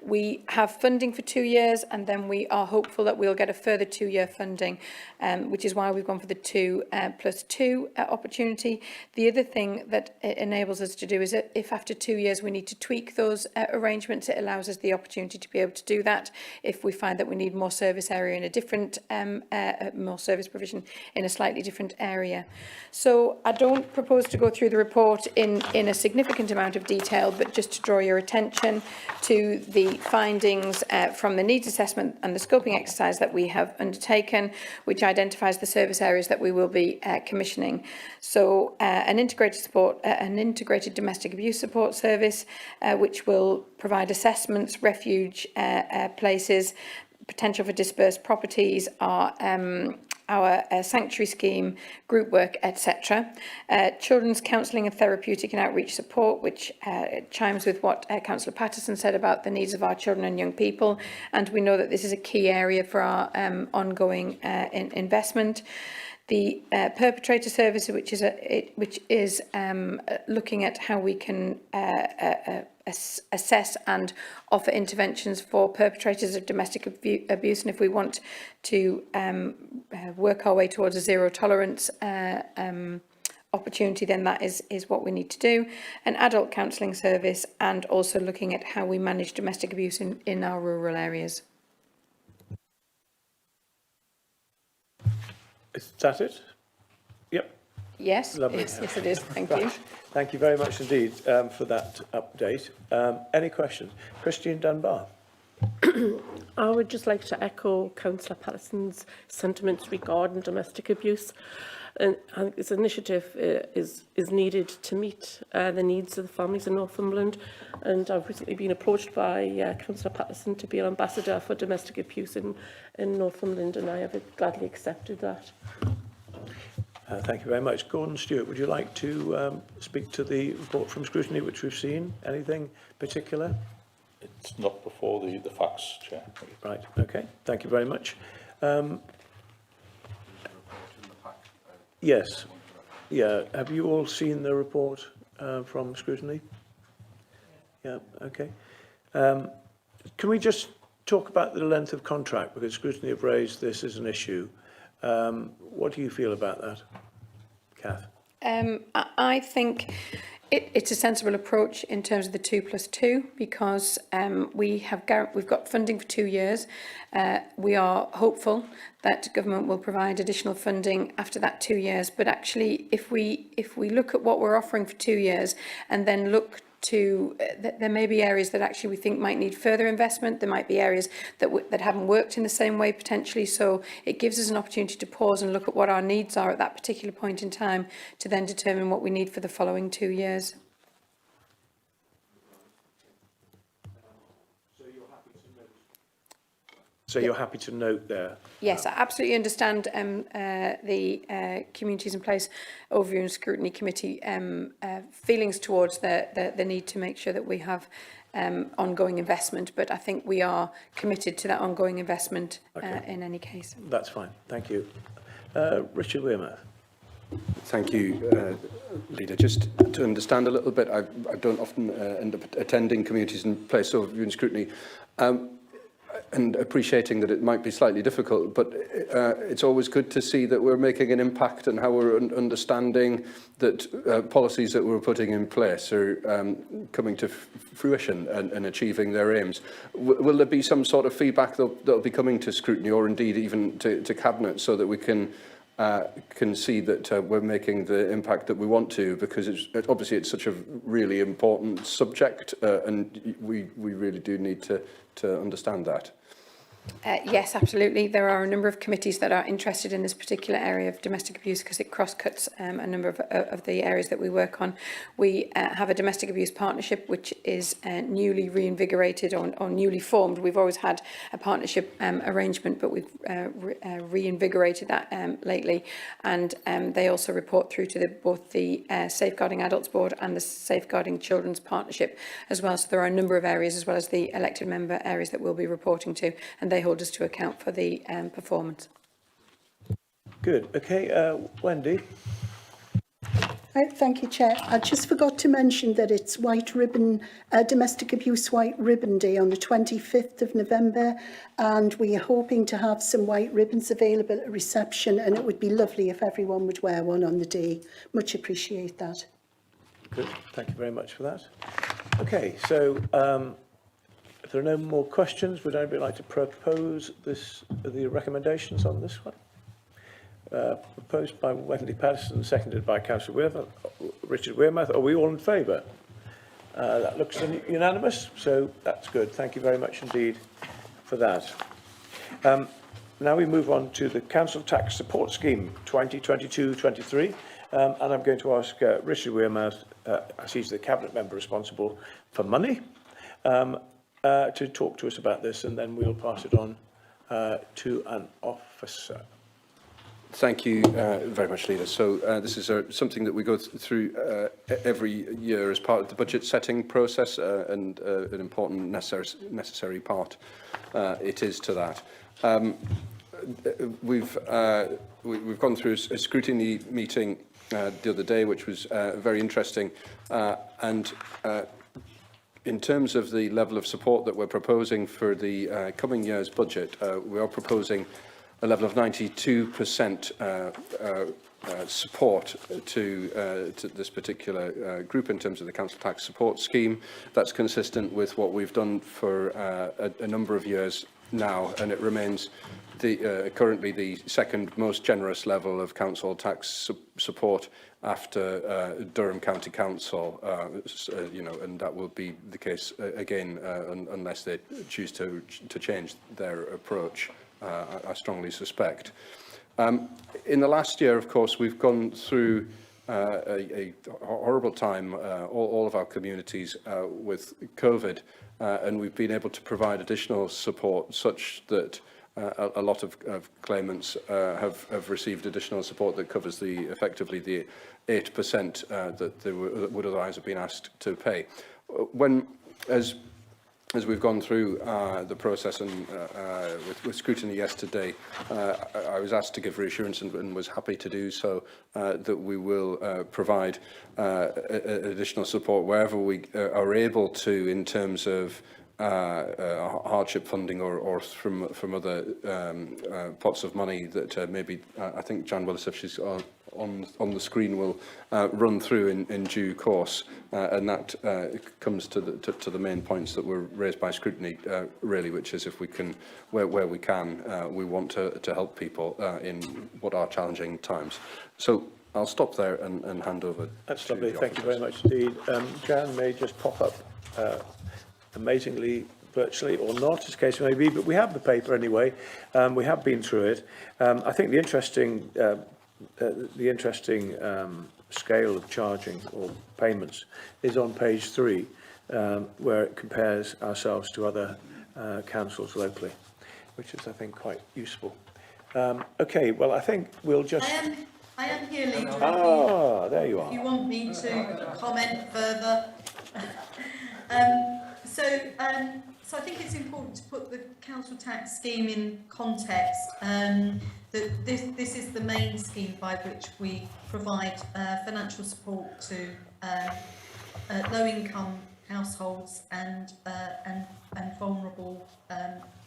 We have funding for 2 years, and then we are hopeful that we'll get a further 2-year funding, which is why we've gone for the 2+2 opportunity. The other thing that it enables us to do is that if after 2 years we need to tweak those arrangements, it allows us the opportunity to be able to do that if we find that we need more service area in a different, more service provision in a slightly different area. So I don't propose to go through the report in a significant amount of detail, but just to draw your attention to the findings from the needs assessment and the scoping exercise that we have undertaken, which identifies the service areas that we will be commissioning. So an integrated domestic abuse support service, which will provide assessments, refuge places, potential for dispersed properties, our sanctuary scheme, group work, etc. Children's counselling and therapeutic and outreach support, which chimes with what Councillor Patterson said about the needs of our children and young people, and we know that this is a key area for our ongoing investment. The perpetrator service, which is looking at how we can assess and offer interventions for perpetrators of domestic abuse, and if we want to work our way towards a zero tolerance opportunity, then that is what we need to do. An adult counselling service, and also looking at how we manage domestic abuse in our rural areas. Is that it? Yep. Yes, Lovely. yes it is. Thank you. Right. Thank you very much indeed for that update. Any questions? Christine Dunbar. I would just like to echo Councillor Patterson's sentiments regarding domestic abuse. And I think this initiative is needed to meet the needs of the families in Northumberland. And I've recently been approached by Councillor Patterson to be an ambassador for domestic abuse in Northumberland, and I have gladly accepted that. Thank you very much. Gordon Stewart, would you like to speak to the report from scrutiny which we've seen? Anything particular? It's not before the facts, Chair. Right, okay. Thank you very much. Yes. Yeah. Have you all seen the report from scrutiny? Yeah, okay. Can we just talk about the length of contract, because scrutiny have raised this as an issue. What do you feel about that, Kath? I think it's a sensible approach in terms of the 2+2, because we've got funding for 2 years. We are hopeful that government will provide additional funding after that 2 years. But actually, if we look at what we're offering for 2 years and then look to there may be areas that actually we think might need further investment. There might be areas that haven't worked in the same way potentially. So it gives us an opportunity to pause and look at what our needs are at that particular point in time, to then determine what we need for the following 2 years. So you're happy to note there? Yes, I absolutely understand the Communities in Place Overview and Scrutiny Committee feelings towards the need to make sure that we have ongoing investment, but I think we are committed to that ongoing investment in any case. That's fine, thank you. Richard Wearmouth. Thank you, Leader. Just to understand a little bit, I don't often end up attending Communities in Place Overview and Scrutiny. And appreciating that it might be slightly difficult, but it's always good to see that we're making an impact and how we're understanding that policies that we're putting in place are coming to fruition and achieving their aims. Will there be some sort of feedback that'll be coming to scrutiny, or indeed even to Cabinet, so that we can see that we're making the impact that we want to, because obviously it's such a really important subject, and we really do need to understand that. Yes, absolutely. There are a number of committees that are interested in this particular area of domestic abuse because it cross-cuts a number of the areas that we work on. We have a domestic abuse partnership which is newly reinvigorated or newly formed. We've always had a partnership arrangement, but we've reinvigorated that lately. And they also report through to both the Safeguarding Adults Board and the Safeguarding Children's Partnership as well. So there are a number of areas as well as the elected member areas that we'll be reporting to, and they hold us to account for the performance. Good. Okay, Wendy. Thank you, Chair. I just forgot to mention that it's White Ribbon, Domestic Abuse White Ribbon Day on the 25th of November, and we are hoping to have some white ribbons available at reception, and it would be lovely if everyone would wear one on the day. Much appreciate that. Good. Thank you very much for that. Okay, so if there are no more questions, would anybody like to propose the recommendations on this one? Proposed by Wendy Patterson, seconded by Councillor Richard Wearmouth. Are we all in favour? That looks unanimous, so that's good. Thank you very much indeed for that. Now we move on to the Council Tax Support Scheme 2022-23, and I'm going to ask Richard Wearmouth, as he's the Cabinet Member responsible for money, to talk to us about this, and then we'll pass it on to an officer. Thank you very much, Leader. So this is something that we go through every year as part of the budget setting process, and an important necessary part it is to that. We've gone through a scrutiny meeting the other day, which was very interesting, and in terms of the level of support that we're proposing for the coming year's budget, we are proposing a level of 92% support to this particular group in terms of the council tax support scheme. That's consistent with what we've done for a number of years now, and it remains currently the second most generous level of council tax support after Durham County Council, and that will be the case again unless they choose to change their approach. I strongly suspect. In the last year, of course, we've gone through a horrible time, all of our communities, with COVID, and we've been able to provide additional support such that a lot of claimants have received additional support that covers effectively the 8% that they would otherwise have been asked to pay. As we've gone through the process and with scrutiny yesterday, I was asked to give reassurance and was happy to do so that we will provide additional support wherever we are able to in terms of hardship funding or from other pots of money that maybe I think Jan Willis, if she's on the screen, will run through in due course, and that comes to the main points that were raised by scrutiny, really, which is if we can, where we can, we want to help people in what are challenging times. So I'll stop there and hand over. That's lovely. Thank you very much indeed. Jan may just pop up amazingly virtually or not, as the case may be, but we have the paper anyway. We have been through it. I think the interesting scale of charging or payments is on page 3, where it compares ourselves to other councils locally, which is, I think, quite useful. Okay, well, I think we'll just... I am here, Leader. Ah, there you are. If you want me to comment further. So I think it's important to put the council tax scheme in context. That this is the main scheme by which we provide financial support to low-income households and vulnerable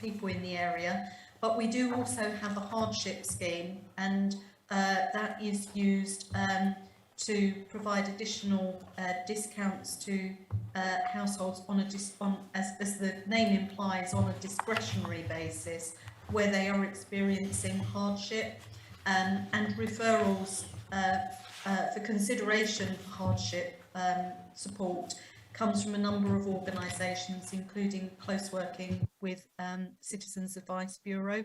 people in the area. But we do also have a hardship scheme, and that is used to provide additional discounts to households as the name implies, on a discretionary basis where they are experiencing hardship, and referrals for consideration for hardship support comes from a number of organisations, including close working with Citizens Advice Bureau.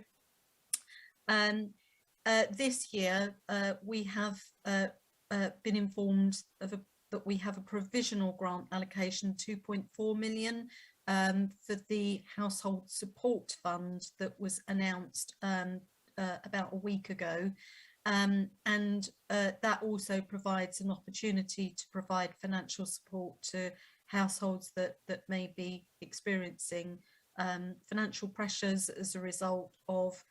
This year, we have been informed of that we have a provisional grant allocation, 2.4 million, for the Household Support Fund that was announced about a week ago. That also provides an opportunity to provide financial support to households that may be experiencing financial pressures as a result of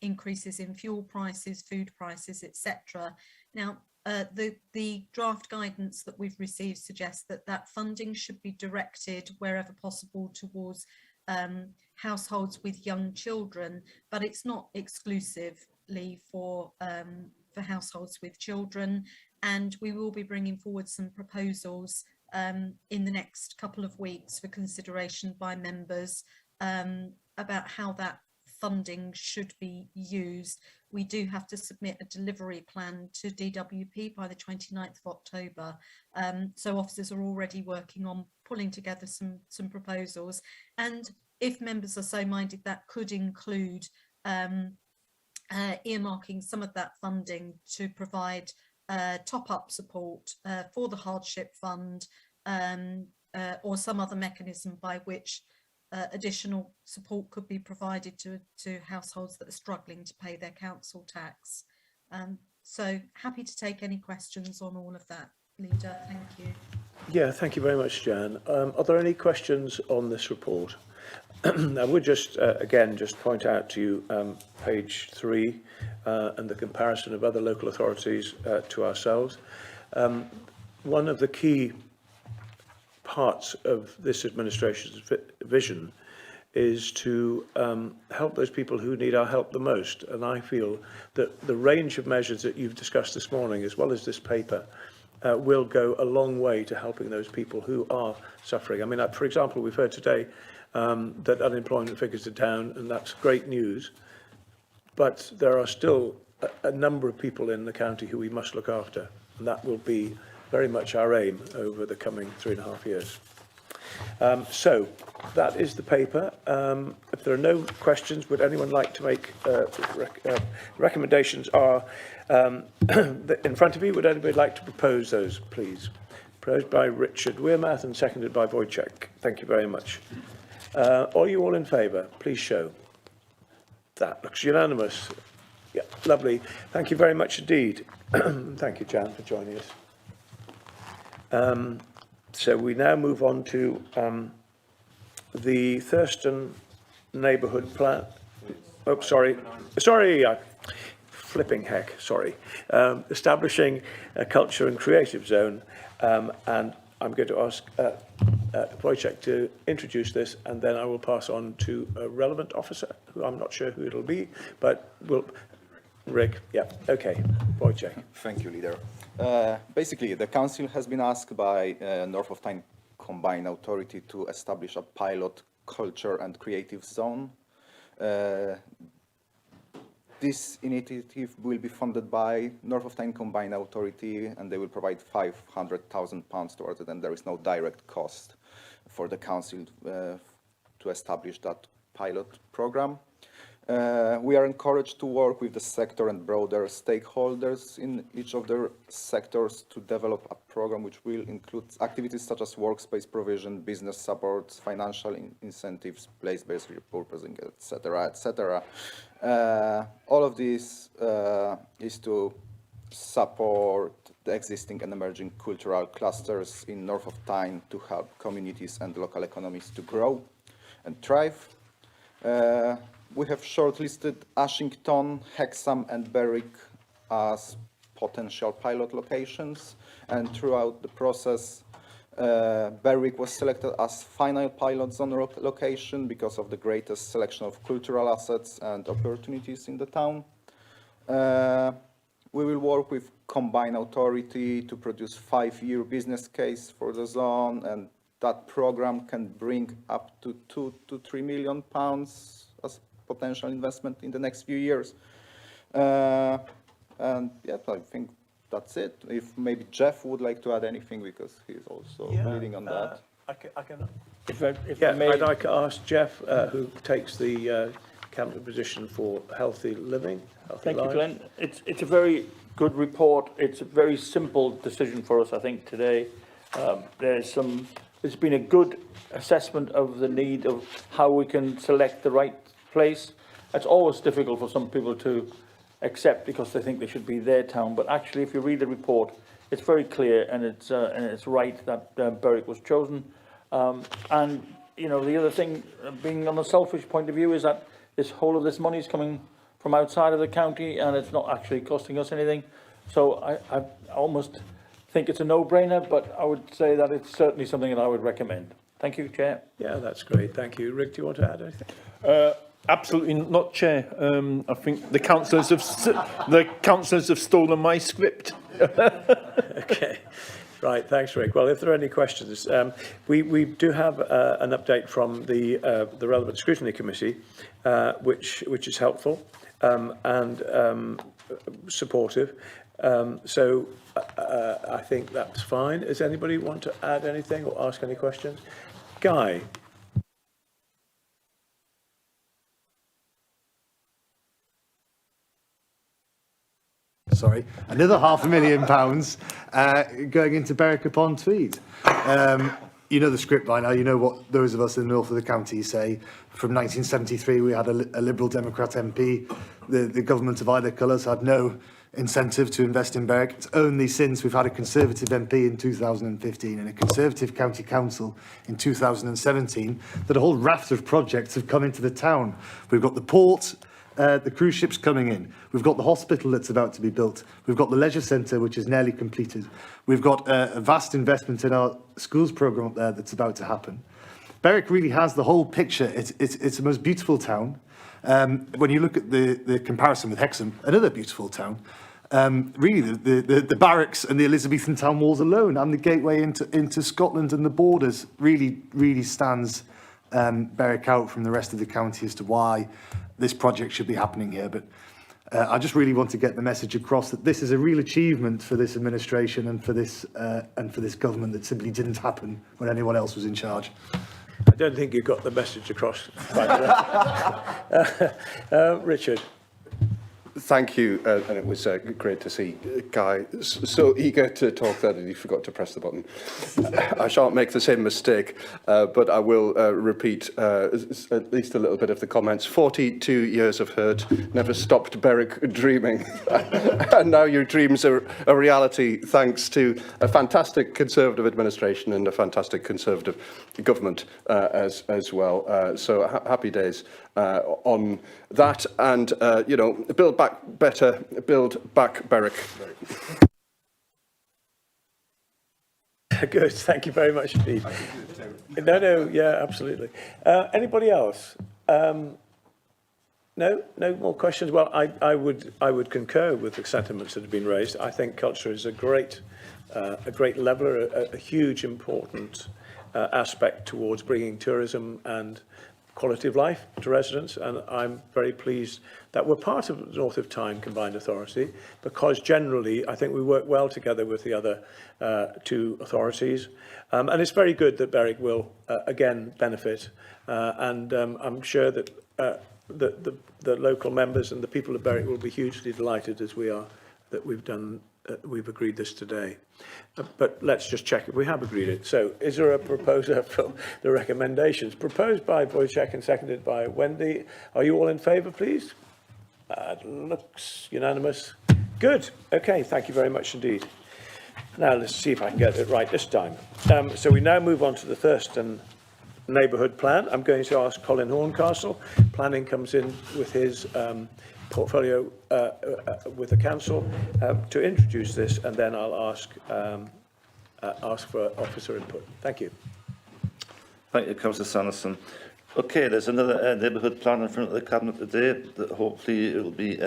increases in fuel prices, food prices, etc. Now, the draft guidance that we've received suggests that funding should be directed wherever possible towards households with young children, but it's not exclusively for households with children. And we will be bringing forward some proposals in the next couple of weeks for consideration by members about how that funding should be used. We do have to submit a delivery plan to DWP by the 29th of October. So officers are already working on pulling together some proposals. And if members are so minded, that could include earmarking some of that funding to provide top-up support for the hardship fund, or some other mechanism by which additional support could be provided to households that are struggling to pay their council tax. So happy to take any questions on all of that, Leader. Thank you. Yeah, thank you very much, Jan. Are there any questions on this report? I would just, again, just point out to you page 3 and the comparison of other local authorities to ourselves. One of the key parts of this administration's vision is to help those people who need our help the most. And I feel that the range of measures that you've discussed this morning, as well as this paper, will go a long way to helping those people who are suffering. I mean, for example, we've heard today that unemployment figures are down, and that's great news. But there are still a number of people in the county who we must look after, and that will be very much our aim over the coming 3.5 years. So that is the paper. If there are no questions, would anyone like to make recommendations are in front of you? Would anybody like to propose those, please? Proposed by Richard Wearmouth and seconded by Wojciech. Thank you very much. Are you all in favour? Please show. That looks unanimous. Yeah, lovely. Thank you very much indeed. Thank you, Jan, for joining us. So we now move on to the Thurston neighbourhood plan. Oh, sorry, flipping heck, sorry. Establishing a culture and creative zone, and I'm going to ask Wojciech to introduce this, and then I will pass on to a relevant officer, who I'm not sure who it'll be, but we'll... Rick, yeah, okay, Wojciech. Thank you, Leader. Basically, the Council has been asked by North of Tyne Combined Authority to establish a pilot culture and creative zone. This initiative will be funded by North of Tyne Combined Authority, and they will provide £500,000 towards it, and there is no direct cost for the Council to establish that pilot programme. We are encouraged to work with the sector and broader stakeholders in each of their sectors to develop a program which will include activities such as workspace provision, business support, financial incentives, place-based repurposing, etc., etc. All of this is to support the existing and emerging cultural clusters in North of Tyne to help communities and local economies to grow and thrive. We have shortlisted Ashington, Hexham and Berwick as potential pilot locations, and throughout the process Berwick was selected as final pilot zone location because of the greatest selection of cultural assets and opportunities in the town. We will work with Combined Authority to produce 5-year business case for the zone, and that program can bring up to £2 to £3 million as potential investment in the next few years. And yeah, I think that's it. If maybe Jeff would like to add anything, because he's also leading on that. I can If I yeah, may, I'd like to ask Jeff, who takes the cabinet position for healthy living. thank you, Glenn. It's a very good report. It's a very simple decision for us, I think, today. There's been a good assessment of the need of how we can select the right place. It's always difficult for some people to accept because they think they should be their town. But actually, if you read the report, it's very clear and it's right that Berwick was chosen. And, you know, the other thing, being on a selfish point of view, is that this whole of this money is coming from outside of the county and it's not actually costing us anything. So I almost think it's a no-brainer, but I would say that it's certainly something that I would recommend. Thank you, Chair. Yeah, that's great. Thank you. Rick, do you want to add anything? Absolutely not, Chair. I think the councillors have stolen my script. Okay. Right, thanks, Rick. Well, if there are any questions, we do have an update from the relevant scrutiny committee, which is helpful and supportive. So I think that's fine. Does anybody want to add anything or ask any questions? Guy. Sorry, another £500,000 going into Berwick upon Tweed. You know the script by now, you know what those of us in the north of the county say. From 1973, we had a Liberal Democrat MP. The government of either colours had no incentive to invest in Berwick. It's only since we've had a Conservative MP in 2015 and a Conservative County Council in 2017 that a whole raft of projects have come into the town. We've got the port, the cruise ships coming in. We've got the hospital that's about to be built. We've got the leisure centre, which is nearly completed. We've got a vast investment in our schools programme up there that's about to happen. Berwick really has the whole picture. It's the most beautiful town. When you look at the comparison with Hexham, another beautiful town, really the barracks and the Elizabethan town walls alone and the gateway into Scotland and the borders really stands Berwick out from the rest of the county as to why this project should be happening here. But I just really want to get the message across that this is a real achievement for this administration and for this government that simply didn't happen when anyone else was in charge. I don't think you got the message across. Richard. Thank you, and it was great to see Guy so eager to talk that he forgot to press the button. I shan't make the same mistake, but I will repeat at least a little bit of the comments. 42 years of hurt never stopped Berwick dreaming, and now your dreams are a reality thanks to a fantastic Conservative administration and a fantastic Conservative government as well. So happy days on that, and you know, build back better, build back Berwick. Good, thank you very much indeed. No, yeah, absolutely. Anybody else? No more questions. Well, I would concur with the sentiments that have been raised. I think culture is a great leveller, a huge important aspect towards bringing tourism and quality of life to residents, and I'm very pleased that we're part of the North of Tyne Combined Authority, because generally I think we work well together with the other two authorities, and it's very good that Berwick will again benefit, and I'm sure that the local members and the people of Berwick will be hugely delighted as we are that we've agreed this today. But let's just check if we have agreed it. So is there a proposer for the recommendations? Proposed by Wojciech and seconded by Wendy. Are you all in favour, please? It looks unanimous. Good. Okay, thank you very much indeed. Now let's see if I can get it right this time. So we now move on to the Thurston neighbourhood plan. I'm going to ask Colin Horncastle. Planning comes in with his portfolio with the council to introduce this, and then I'll ask for officer input. Thank you. Thank you, Councillor Sanderson. Okay, there's another neighbourhood plan in front of the cabinet today that hopefully it'll be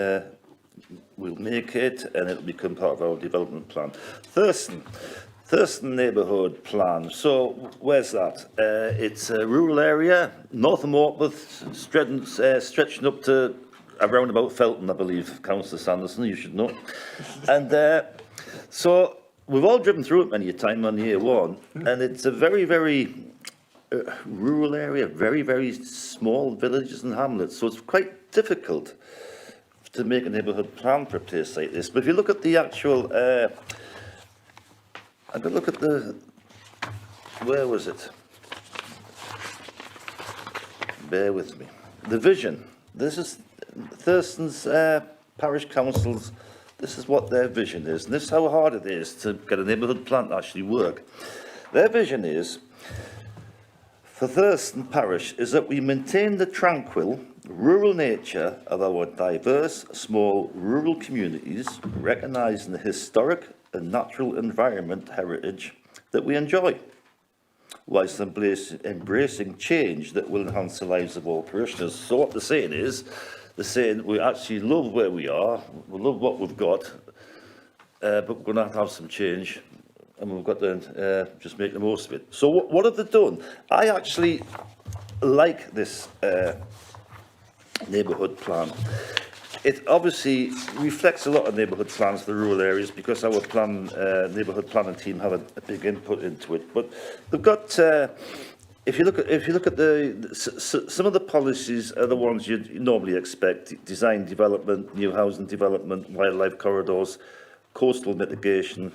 we'll make it and it'll become part of our development plan. Thurston neighbourhood plan. So where's that? It's a rural area north of Morpeth, stretching up to around about Felton, I believe, Councillor Sanderson, you should know. And So we've all driven through it many a time on year one, and it's a very, very rural area, very, very small villages and hamlets. So it's quite difficult to make a neighbourhood plan for a place like this. But if you look at the actual, I'm going to look at the, where was it? Bear with me. The vision. This is Thurston's parish councils. This is what their vision is. And this is how hard it is to get a neighbourhood plan to actually work. Their vision is, for Thurston parish, is that we maintain the tranquil, rural nature of our diverse, small rural communities, recognising the historic and natural environment heritage that we enjoy, whilst embracing change that will enhance the lives of all parishioners. So what they're saying is, we actually love where we are, we love what we've got, but we're going to have some change, and we've got to just make the most of it. So what have they done? I actually like this neighbourhood plan. It obviously reflects a lot of neighbourhood plans for the rural areas, because our neighbourhood planning team have a big input into it. But they've got, if you look at some of the policies are the ones you'd normally expect: design development, new housing development, wildlife corridors, coastal mitigation,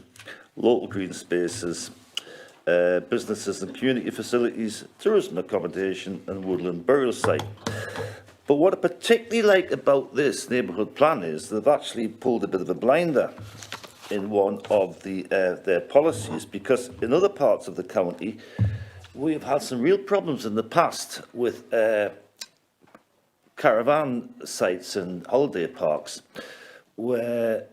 local green spaces, businesses and community facilities, tourism accommodation, and woodland burial site. But what I particularly like about this neighbourhood plan is they've actually pulled a bit of a blinder in one of their policies, because in other parts of the county we've had some real problems in the past with caravan sites and holiday parks, where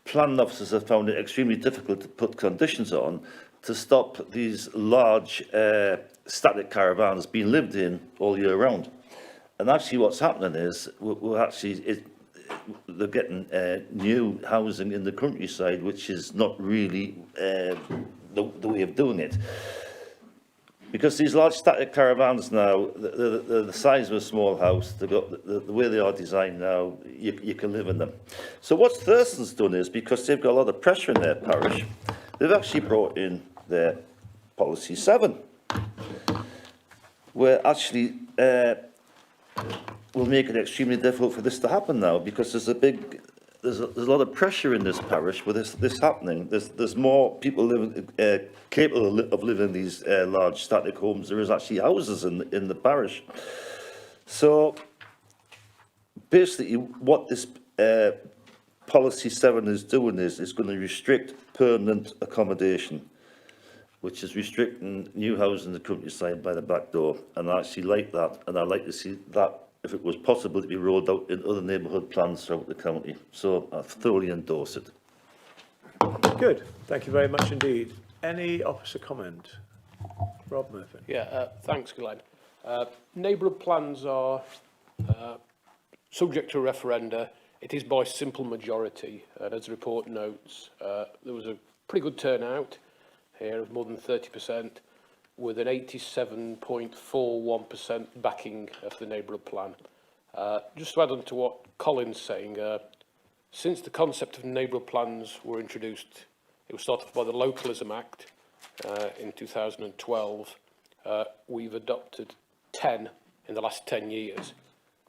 planning officers have found it extremely difficult to put conditions on to stop these large static caravans being lived in all year round. And actually what's happening is they're getting new housing in the countryside, which is not really the way of doing it. Because these large static caravans now, the size of a small house, they've got the way they are designed now, you can live in them. So what Thurston's done is, because they've got a lot of pressure in their parish, they've actually brought in their policy 7, where actually will make it extremely difficult for this to happen now, because there's a lot of pressure in this parish with this happening. There's more people living capable of living in these large static homes. There is actually houses in the parish. So basically, what this policy 7 is doing is it's going to restrict permanent accommodation, which is restricting new housing in the countryside by the back door. And I actually like that, and I'd like to see that, if it was possible, to be rolled out in other neighbourhood plans throughout the county. So I thoroughly endorse it. Good. Thank you very much indeed. Any opposite comment? Rob Murphy. Yeah, thanks, Glenn. Neighbourhood plans are subject to a referenda. It is by simple majority. As the report notes, there was a pretty good turnout here of more than 30%, with an 87.41% backing of the neighbourhood plan. Just to add on to what Colin's saying, since the concept of neighbourhood plans were introduced, it was started by the Localism Act in 2012. We've adopted 10 in the last 10 years,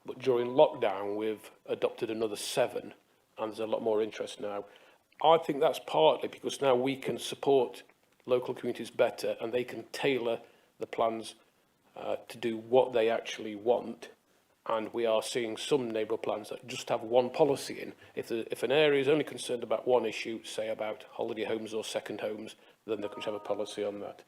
but during lockdown we've adopted another 7, and there's a lot more interest now. I think that's partly because now we can support local communities better, and they can tailor the plans to do what they actually want. And we are seeing some neighbourhood plans that just have one policy in. If an area is only concerned about one issue, say about holiday homes or second homes, then they can have a policy on that.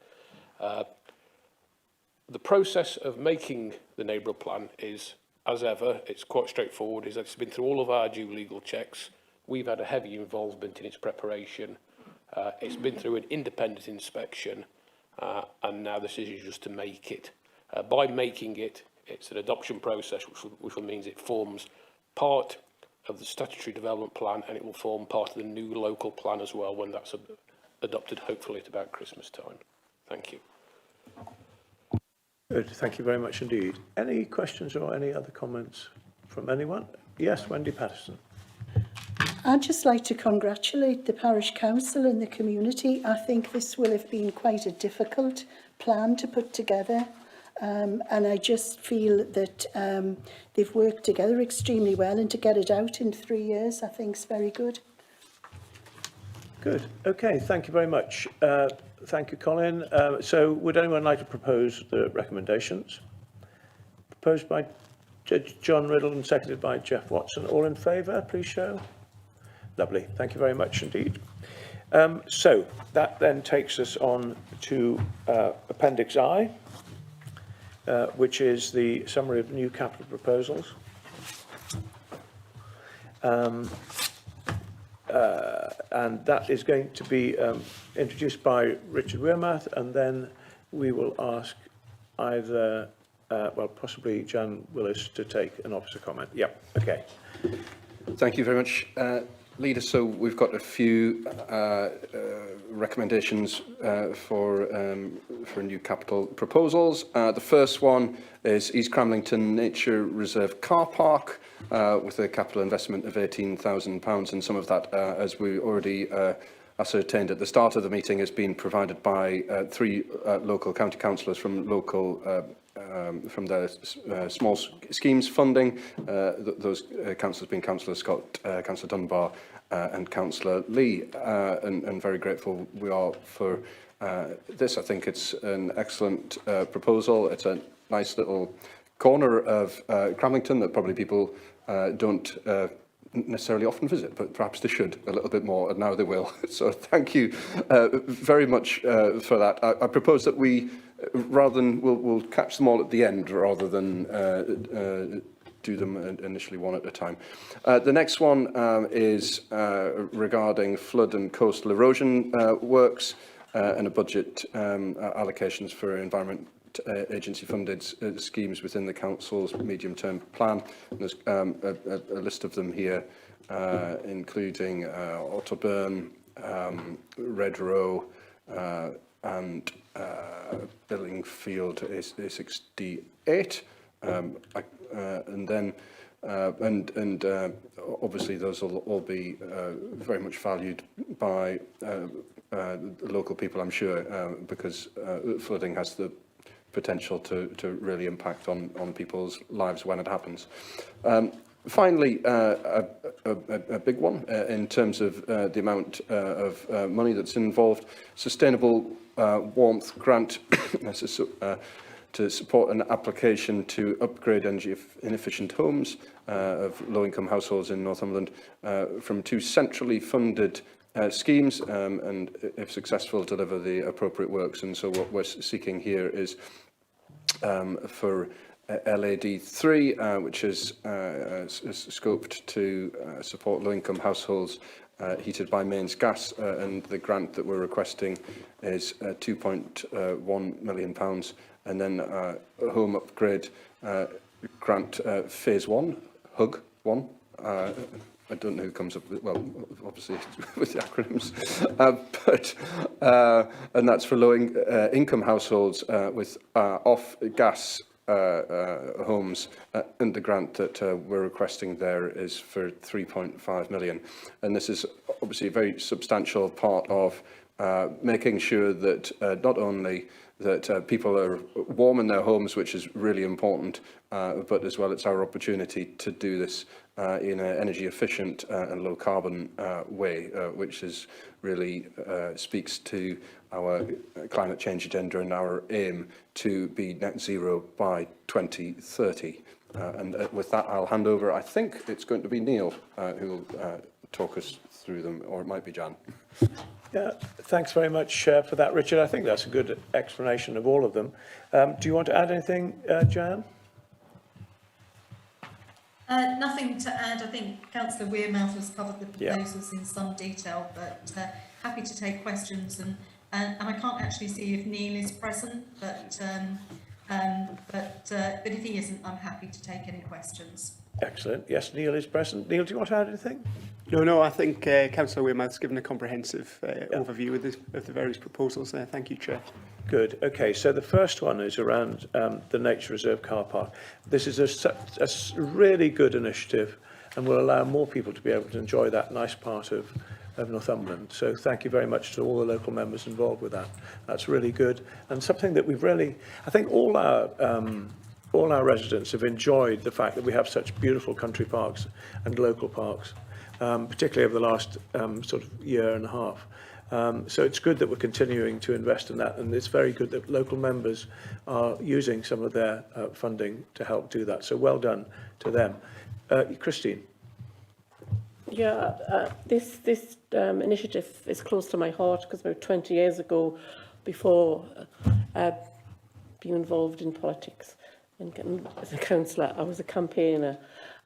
The process of making the neighbourhood plan is, as ever, it's quite straightforward. It's been through all of our due legal checks. We've had a heavy involvement in its preparation. It's been through an independent inspection, and now the decision is just to make it. By making it, it's an adoption process, which means it forms part of the statutory development plan, and it will form part of the new local plan as well when that's adopted, hopefully at about Christmas time. Thank you. Good. Thank you very much indeed. Any questions or any other comments from anyone? Yes, Wendy Patterson. I'd just like to congratulate the parish council and the community. I think this will have been quite a difficult plan to put together. And I just feel that they've worked together extremely well, and to get it out in 3 years, I think is very good. Good. Okay, thank you very much. Thank you, Colin. So would anyone like to propose the recommendations? Proposed by Judge John Riddle and seconded by Jeff Watson. All in favour, please show. Lovely. Thank you very much indeed. So that then takes us on to Appendix I, which is the summary of new capital proposals. And that is going to be introduced by Richard Wearmouth, and then we will ask either, well, possibly Jan Willis to take an officer comment. Yeah, okay. Thank you very much, Leader. So we've got a few recommendations for new capital proposals. The first one is East Cramlington Nature Reserve Car Park, with a capital investment of £18,000, and some of that, as we already ascertained at the start of the meeting, has been provided by 3 local county councillors from from the small schemes funding. Those councillors being Councillor Scott, Councillor Dunbar and Councillor Lee, and very grateful we are for this. I think it's an excellent proposal. It's a nice little corner of Cramlington that probably people don't necessarily often visit, but perhaps they should a little bit more, and now they will. So thank you very much for that. I propose that we, rather than, we'll catch them all at the end rather than do them initially one at a time. The next one is regarding flood and coastal erosion works and a budget allocations for environment agency funded schemes within the council's medium-term plan. And there's a list of them here, including Otterburn, Red Row, and Billingfield A68. And then obviously those will all be very much valued by local people, I'm sure, because flooding has the potential to really impact on people's lives when it happens. Finally, a big one in terms of the amount of money that's involved, Sustainable Warmth Grant to support an application to upgrade energy inefficient homes of low-income households in Northumberland from 2 centrally funded schemes, and if successful, deliver the appropriate works. And so what we're seeking here is for LAD3, which is scoped to support low-income households heated by mains gas, and the grant that we're requesting is £2.1 million. And then a home upgrade grant phase 1, HUG 1. I don't know who comes up with, well, obviously with the acronyms, and that's for low-income households with off-gas homes, and the grant that we're requesting there is for 3.5 million. And this is obviously a very substantial part of making sure that not only that people are warm in their homes, which is really important, but as well it's our opportunity to do this in an energy efficient and low carbon way, which is really speaks to our climate change agenda and our aim to be net zero by 2030. And with that, I'll hand over. I think it's going to be Neil who will talk us through them, or it might be Jan. Yeah, thanks very much for that, Richard. I think that's a good explanation of all of them. Do you want to add anything, Jan? Nothing to add. I think Councillor Wearmouth has covered the proposals in some detail, but happy to take questions. And I can't actually see if Neil is present, but if he isn't, I'm happy to take any questions. Excellent. Yes, Neil is present. Neil, do you want to add anything? No, I think Councillor Wearmouth's given a comprehensive overview of the various proposals there. Thank you, Chair. Good. Okay, so the first one is around the Nature Reserve Car Park. This is a really good initiative. and will allow more people to be able to enjoy that nice part of Northumberland. So thank you very much to all the local members involved with that. That's really good, and something that we've really, I think all our residents have enjoyed the fact that we have such beautiful country parks and local parks, particularly over the last sort of year and a half. So it's good that we're continuing to invest in that, and it's very good that local members are using some of their funding to help do that. So well done to them. Christine. Yeah, this initiative is close to my heart because about 20 years ago, before being involved in politics and getting as a councillor, I was a campaigner,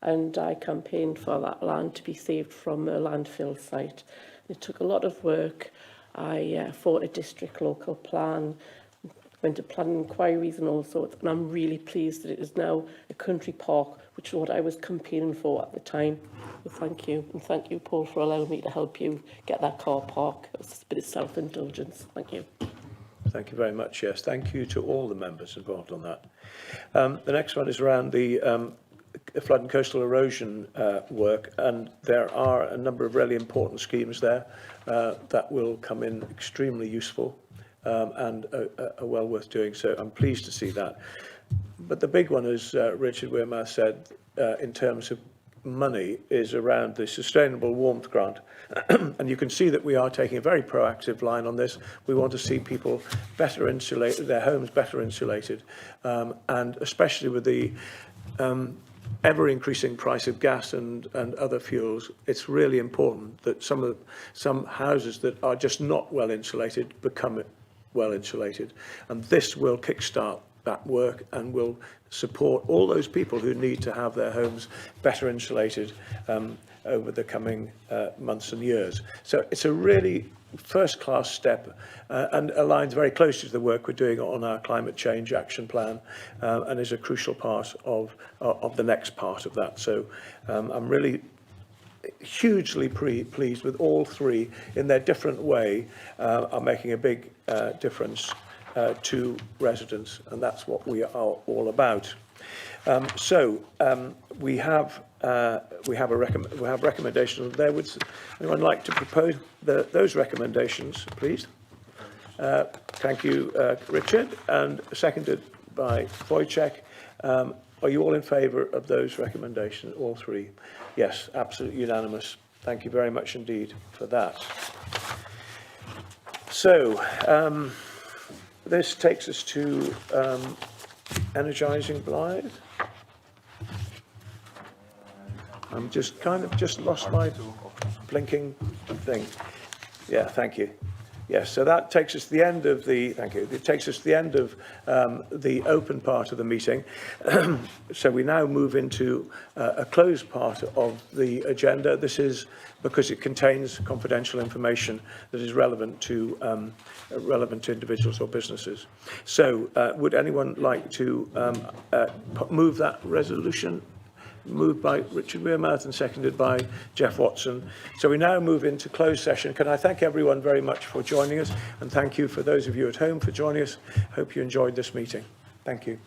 and I campaigned for that land to be saved from a landfill site. It took a lot of work. I fought a district local plan, went to planning inquiries and all sorts, and I'm really pleased that it is now a country park, which is what I was campaigning for at the time. So thank you, and thank you, Paul, for allowing me to help you get that car park. It was a bit of self-indulgence. Thank you. Thank you very much, yes. Thank you to all the members involved on that. The next one is around the flood and coastal erosion work, and there are a number of really important schemes there that will come in extremely useful and are well worth doing. So I'm pleased to see that. But the big one, as Richard Wearmouth said, in terms of money, is around the Sustainable Warmth Grant. And you can see that we are taking a very proactive line on this. We want to see people better insulated, their homes better insulated, and especially with the ever-increasing price of gas and other fuels, it's really important that some houses that are just not well insulated become well insulated. And this will kickstart that work and will support all those people who need to have their homes better insulated over the coming months and years. So it's a really first-class step and aligns very closely to the work we're doing on our climate change action plan and is a crucial part of the next part of that. So I'm really hugely pleased with all three in their different way are making a big difference to residents, and that's what we are all about. We have recommendations there. Would anyone like to propose those recommendations, please? Thank you, Richard, and seconded by Wojciech. Are you all in favour of those recommendations, all three? Yes, absolutely unanimous. Thank you very much indeed for that. So, this takes us to energising Blythe. I'm just lost my blinking thing. Yeah, thank you. Yes, so that takes us to the end of the, thank you, it takes us to the end of the open part of the meeting. So we now move into a closed part of the agenda. This is because it contains confidential information that is relevant to individuals or businesses. So would anyone like to move that resolution? Moved by Richard Wearmouth and seconded by Jeff Watson. So we now move into closed session. Can I thank everyone very much for joining us, and thank you for those of you at home for joining us. Hope you enjoyed this meeting. Thank you.